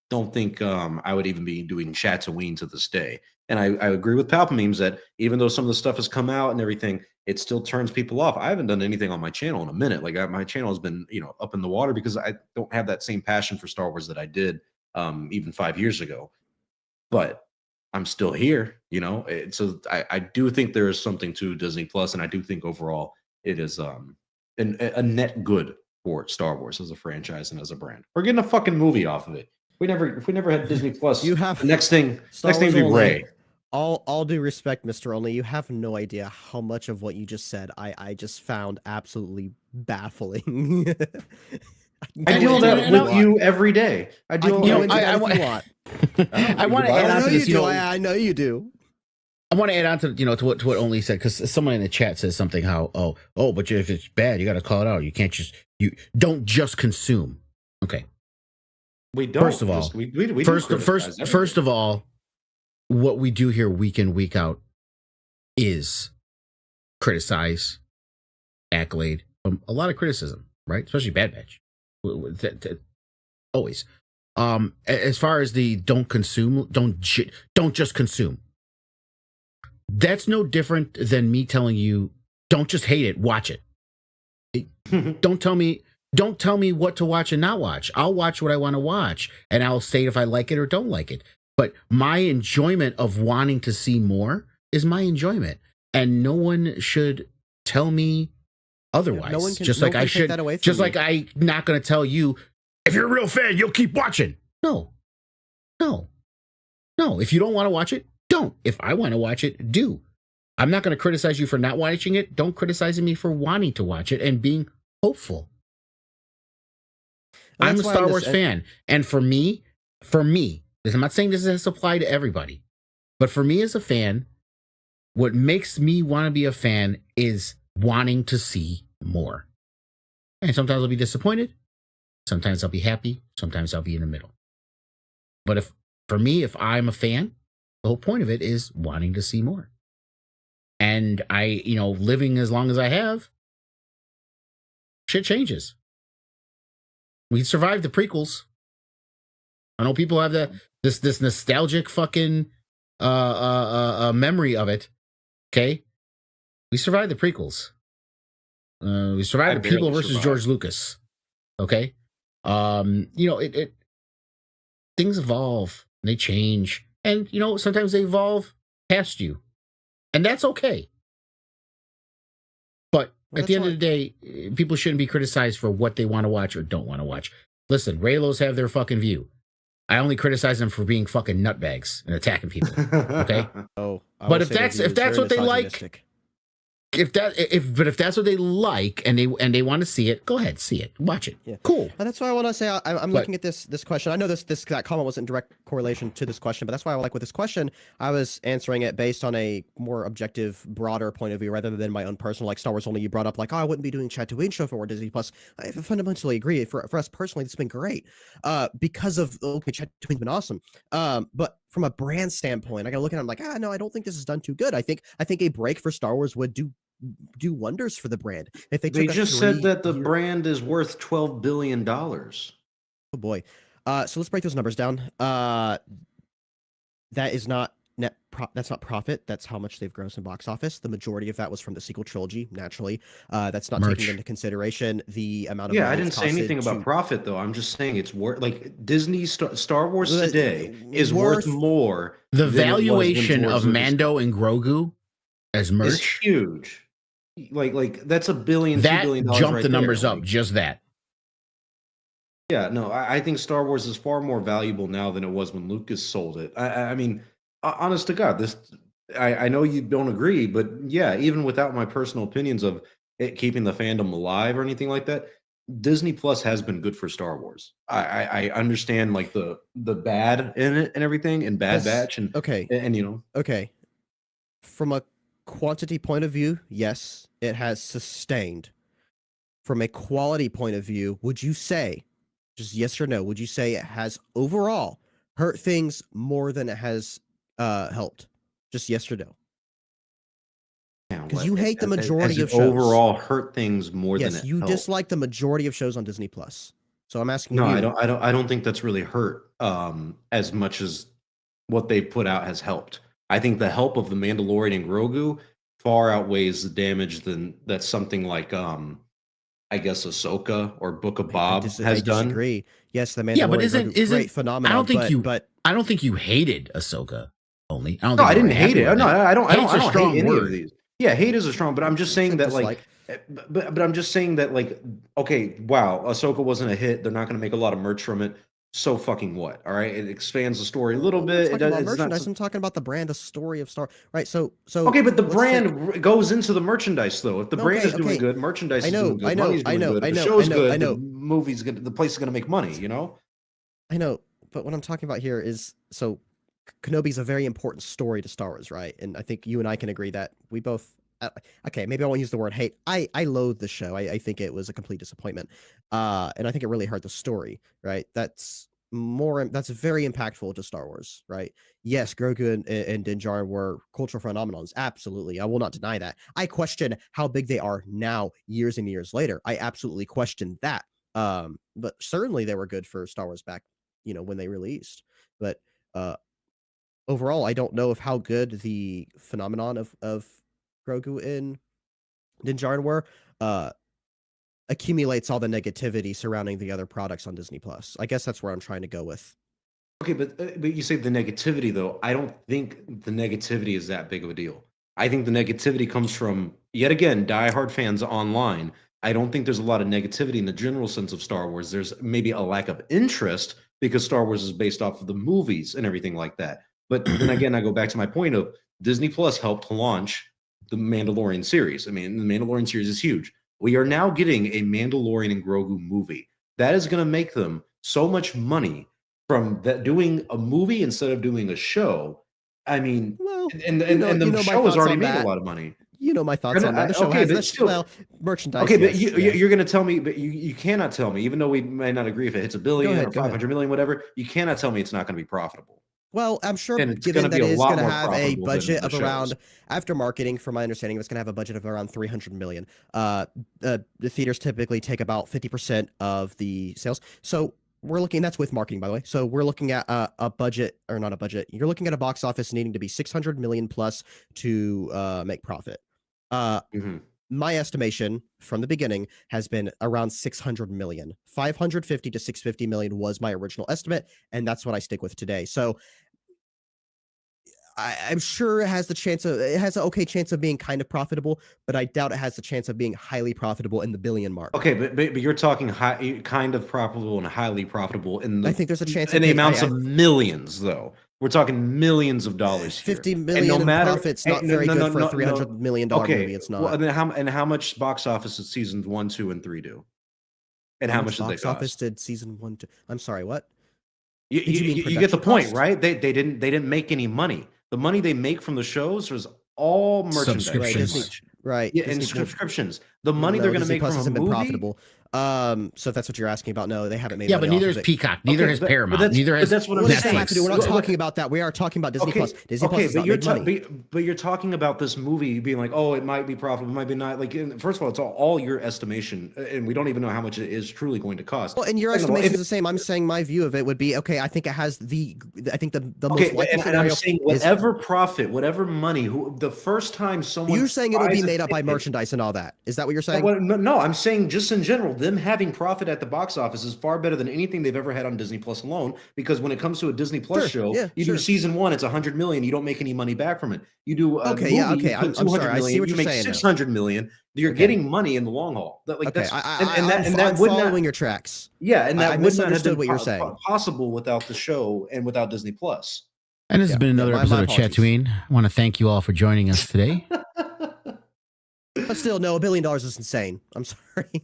Speaker 1: don't think I would even be doing Chatooine to this day. And I agree with Palpamemes that even though some of the stuff has come out and everything, it still turns people off. I haven't done anything on my channel in a minute. Like my channel has been, up in the water because I don't have that same passion for Star Wars that I did even 5 years ago. But I'm still here, So I do think there is something to Disney Plus, and I do think overall it is a net good for Star Wars as a franchise and as a brand. We're getting a fucking movie off of it. If we never had Disney Plus,
Speaker 2: You have
Speaker 1: the next thing
Speaker 2: Star
Speaker 1: would be
Speaker 2: Wars
Speaker 1: Ray.
Speaker 2: only. All due respect, Mr. Only, you have no idea how much of what you just said I just found absolutely baffling.
Speaker 1: I deal with you every day. I
Speaker 2: can
Speaker 1: deal.
Speaker 2: go into that if you want.
Speaker 3: I want to add on to this.
Speaker 2: I know you do.
Speaker 3: I want to add on to to what Only said, because someone in the chat says something but if it's bad, you got to call it out. You can't you don't just consume. Okay.
Speaker 1: We don't.
Speaker 3: First of all,
Speaker 1: we
Speaker 3: first of all, what we do here week in, week out is criticize, accolade, a lot of criticism, right? Especially Bad Batch. Always. As far as the don't consume, don't just consume. That's no different than me telling you, don't just hate it, watch it. Don't tell me what to watch and not watch. I'll watch what I want to watch, and I'll say if I like it or don't like it. But my enjoyment of wanting to see more is my enjoyment, and no one should tell me otherwise.
Speaker 2: No one can,
Speaker 3: just
Speaker 2: no
Speaker 3: like
Speaker 2: one
Speaker 3: I
Speaker 2: can
Speaker 3: should.
Speaker 2: take that away from
Speaker 3: Just
Speaker 2: me.
Speaker 3: like I'm not going to tell you, if you're a real fan, you'll keep watching. No. If you don't want to watch it, don't. If I want to watch it, do. I'm not going to criticize you for not watching it. Don't criticize me for wanting to watch it and being hopeful.
Speaker 2: And
Speaker 3: I'm a
Speaker 2: that's why
Speaker 3: Star
Speaker 2: in
Speaker 3: Wars fan. And for me, I'm not saying this has to apply to everybody, but for me as a fan, what makes me want to be a fan is wanting to see more. And sometimes I'll be disappointed. Sometimes I'll be happy. Sometimes I'll be in the middle. But if I'm a fan, the whole point of it is wanting to see more. And living as long as I have, shit changes. We survived the prequels. I know people have this nostalgic fucking memory of it. Okay, we survived the prequels. We survived the people versus George Lucas. Okay, things evolve, and they change, and sometimes they evolve past you, and that's okay. But at the end of the day, people shouldn't be criticized for what they want to watch or don't want to watch. Listen, Raylos have their fucking view. I only criticize them for being fucking nutbags and attacking people. Okay.
Speaker 2: Oh,
Speaker 3: but if that's what they like, if that's what they like and they want to see it, go ahead, see it, watch it.
Speaker 2: Yeah.
Speaker 3: Cool.
Speaker 2: And that's why I want to say I'm looking at this question. I know that comment wasn't in direct correlation to this question, but that's why I like with this question, I was answering it based on a more objective, broader point of view rather than my own personal, like Star Wars Only. You brought up like, oh, I wouldn't be doing Chatooine Show for Disney Plus. I fundamentally agree. For us personally, it's been great because of Chatooine's been awesome. But from a brand standpoint, I gotta look at it. I'm like, no, I don't think this is done too good. I think a break for Star Wars would do wonders for the brand if they
Speaker 1: They
Speaker 2: took
Speaker 1: just said that the brand is worth $12 billion.
Speaker 2: Oh boy. So let's break those numbers down. That is not that's not profit. That's how much they've grossed in box office. The majority of that was from the sequel trilogy, naturally. That's not taking into consideration the amount of
Speaker 1: I didn't say anything about profit though. I'm just saying it's worth, like, Disney Star Wars today is worth more.
Speaker 3: The valuation of Mando and Grogu as merch
Speaker 1: is huge. Like that's $1 billion,
Speaker 3: that
Speaker 1: $2 billion
Speaker 3: jumped
Speaker 1: right
Speaker 3: the numbers
Speaker 1: there.
Speaker 3: up, just that.
Speaker 1: Yeah, no, I think Star Wars is far more valuable now than it was when Lucas sold it. I mean, honest to God, I know you don't agree, but yeah, even without my personal opinions of it keeping the fandom alive or anything like that, Disney Plus has been good for Star Wars. I understand like the bad in it and everything, and Bad Batch and
Speaker 2: okay. From a quantity point of view, yes, it has sustained. From a quality point of view, would you say, just yes or no, would you say it has overall hurt things more than it has helped? Just yes or no. Because you hate the majority of shows.
Speaker 1: Overall hurt things more than it
Speaker 2: Yes, you
Speaker 1: helped.
Speaker 2: dislike the majority of shows on Disney Plus. So I'm asking
Speaker 1: No,
Speaker 2: you.
Speaker 1: I don't think that's really hurt as much as what they put out has helped. I think the help of the Mandalorian and Grogu far outweighs the damage that something like I guess Ahsoka or Book of Bob has done.
Speaker 2: I disagree. Yes, the Mandalorian
Speaker 3: isn't
Speaker 2: great phenomenon.
Speaker 3: I don't think you hated Ahsoka only.
Speaker 1: I didn't hate it. No, I don't hate any
Speaker 3: word.
Speaker 1: of these. Yeah, hate is a strong, but I'm just saying that but I'm just saying that, like, okay, wow, Ahsoka wasn't a hit. They're not going to make a lot of merch from it. So fucking what? All right, it expands the story a little bit.
Speaker 2: I'm talking about the brand, the story of Star. Right. So
Speaker 1: okay, but the brand goes into the merchandise though. If the brand is doing good, merchandise is doing good. Money's doing good. The show's good. The movie's good. The place is going to make money. You know.
Speaker 2: I know, but what I'm talking about here is Kenobi's a very important story to Star Wars, right? And I think you and I can agree that we both. Okay, maybe I won't use the word hate. I loathe the show. I think it was a complete disappointment, and I think it really hurt the story. Right? That's very impactful to Star Wars. Right? Yes, Grogu and Din Djarin were cultural phenomenons. Absolutely, I will not deny that. I question how big they are now, years and years later. I absolutely question that. But certainly they were good for Star Wars back, when they released. But overall, I don't know how good the phenomenon of Grogu and Din Djarin were accumulates all the negativity surrounding the other products on Disney Plus. I guess that's where I'm trying to go with.
Speaker 1: Okay, but you say the negativity though. I don't think the negativity is that big of a deal. I think the negativity comes from, yet again, diehard fans online. I don't think there's a lot of negativity in the general sense of Star Wars. There's maybe a lack of interest because Star Wars is based off of the movies and everything like that. But then again, I go back to my point of Disney Plus helped launch the Mandalorian series. I mean, the Mandalorian series is huge. We are now getting a Mandalorian and Grogu movie. That is going to make them so much money from that, doing a movie instead of doing a show. I mean, and the show has already made a lot of money.
Speaker 2: You know my thoughts on that. The show has merchandise.
Speaker 1: Okay, but you're going to tell me, but you cannot tell me, even though we may not agree if it hits $1 billion or 500 million, whatever, you cannot tell me it's not going to be profitable.
Speaker 2: Well, I'm sure, given that it's going to have a budget of around, after marketing, from my understanding, it's going to have a budget of around $300 million. The theaters typically take about 50% of the sales. So we're looking, that's with marketing, by the way. So we're looking at a budget, or not a budget. You're looking at a box office needing to be 600 million plus to make profit. My estimation from the beginning has been around 600 million. 550 to 650 million was my original estimate, and that's what I stick with today. So I'm sure it has an okay chance of being kind of profitable, but I doubt it has the chance of being highly profitable in the billion mark.
Speaker 1: Okay, but you're talking kind of profitable and highly profitable in the,
Speaker 2: I think there's a chance
Speaker 1: in the amounts of millions, though. We're talking millions of dollars here.
Speaker 2: 50
Speaker 1: And
Speaker 2: million
Speaker 1: no
Speaker 2: in
Speaker 1: matter,
Speaker 2: profits, not
Speaker 1: and
Speaker 2: very good for a $300 million movie. It's not.
Speaker 1: Well, and how much box office did seasons 1, 2, and 3 do? And how much did they
Speaker 2: box
Speaker 1: cost?
Speaker 2: office did season 1, 2? I'm sorry, what?
Speaker 1: You get the point, right? They didn't make any money. The money they make from the shows was all merchandise,
Speaker 3: Subscriptions.
Speaker 2: Right.
Speaker 1: Yeah, and
Speaker 2: Disney-
Speaker 1: subscriptions. The money they're going to
Speaker 2: Disney
Speaker 1: make
Speaker 2: Plus
Speaker 1: from a
Speaker 2: hasn't
Speaker 1: movie.
Speaker 2: been profitable. So if that's what you're asking about, no, they haven't made.
Speaker 3: Yeah,
Speaker 2: money
Speaker 3: but neither
Speaker 2: off
Speaker 3: is
Speaker 2: of it.
Speaker 3: Peacock. Neither
Speaker 1: Okay,
Speaker 3: has
Speaker 1: but
Speaker 3: Paramount. Neither has
Speaker 1: that's what I'm
Speaker 2: What does that
Speaker 1: saying.
Speaker 2: have to do? We're not talking about that. We are talking about Disney Plus. Disney Plus has not
Speaker 1: but
Speaker 2: made money.
Speaker 1: but you're talking about this movie being like, oh, it might be profitable, it might be not. Like, first of all, it's all your estimation, and we don't even know how much it is truly going to cost.
Speaker 2: Well, and your
Speaker 1: Second of all,
Speaker 2: estimation is the same. I'm saying my view of it would be okay. I think it has the most
Speaker 1: okay,
Speaker 2: likely
Speaker 1: and I'm
Speaker 2: scenario
Speaker 1: saying
Speaker 2: is
Speaker 1: whatever profit, whatever money, the first time someone
Speaker 2: you're saying it'll be
Speaker 1: buys a
Speaker 2: made up by
Speaker 1: ticket-
Speaker 2: merchandise and all that. Is that what you're saying?
Speaker 1: No, I'm saying just in general, them having profit at the box office is far better than anything they've ever had on Disney Plus alone. Because when it comes to a Disney Plus show, you do season 1, it's 100 million, you don't make any money back from it. You do a movie, you put
Speaker 2: I'm
Speaker 1: 200
Speaker 2: sorry. I see
Speaker 1: million,
Speaker 2: what
Speaker 1: you
Speaker 2: you're
Speaker 1: make
Speaker 2: saying.
Speaker 1: 600 million. You're getting money in the long haul. That's
Speaker 2: I'm following your tracks.
Speaker 1: Yeah, and that
Speaker 2: I
Speaker 1: would not have
Speaker 2: misunderstood
Speaker 1: been
Speaker 2: what you're saying.
Speaker 1: possible without the show and without Disney Plus.
Speaker 3: And this has been another
Speaker 2: my
Speaker 3: episode of
Speaker 2: apologies.
Speaker 3: Chatooine. I want to thank you all for joining us today.
Speaker 2: But still, no, $1 billion is insane. I'm sorry.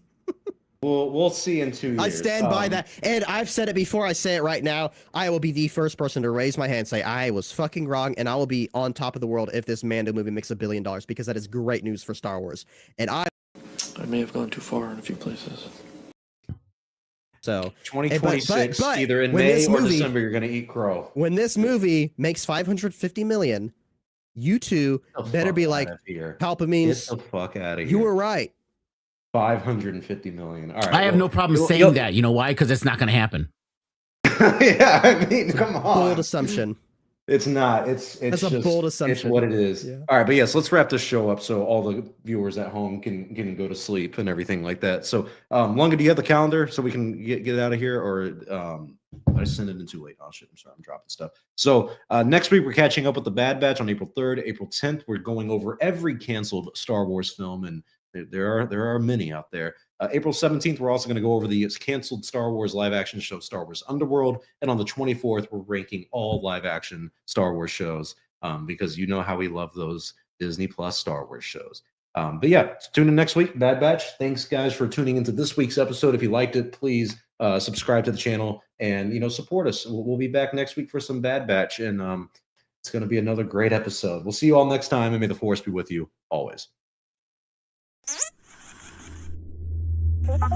Speaker 1: We'll see in 2 years.
Speaker 2: I stand by that. And I've said it before. I say it right now. I will be the first person to raise my hand and say I was fucking wrong, and I will be on top of the world if this Mando movie makes $1 billion, because that is great news for Star Wars. And I
Speaker 4: may have gone too far in a few places.
Speaker 2: So
Speaker 1: 2026,
Speaker 2: but
Speaker 1: either in
Speaker 2: when
Speaker 1: May
Speaker 2: this
Speaker 1: or
Speaker 2: movie-
Speaker 1: December, you're going to eat crow.
Speaker 2: when this movie makes 550 million, you two better be like, Palpa
Speaker 1: Get
Speaker 2: means
Speaker 1: the fuck out of here.
Speaker 2: you were right.
Speaker 1: 550 million. All right.
Speaker 3: I have no problem saying that. You know why? Because it's not going to happen.
Speaker 1: Yeah, I mean, come on.
Speaker 2: Bold assumption.
Speaker 1: It's not. It's
Speaker 2: That's a
Speaker 1: just,
Speaker 2: bold
Speaker 1: It's
Speaker 2: assumption.
Speaker 1: what it is.
Speaker 2: Yeah.
Speaker 1: All right, but yes, let's wrap this show up so all the viewers at home can go to sleep and everything like that. So, Lunga, do you have the calendar so we can get out of here, or I sent it in too late? Oh shit! I'm sorry, I'm dropping stuff. So next week we're catching up with the Bad Batch on April 3rd, April 10th. We're going over every canceled Star Wars film, and there are many out there. April 17th, we're also going to go over the canceled Star Wars live action show, Star Wars Underworld. And on the 24th, we're ranking all live action Star Wars shows because you know how we love those Disney Plus Star Wars shows. But yeah, tune in next week, Bad Batch. Thanks, guys, for tuning into this week's episode. If you liked it, please subscribe to the channel and, support us. We'll be back next week for some Bad Batch. And it's going to be another great episode. We'll see you all next time. And may the Force be with you always.
Speaker 5: What?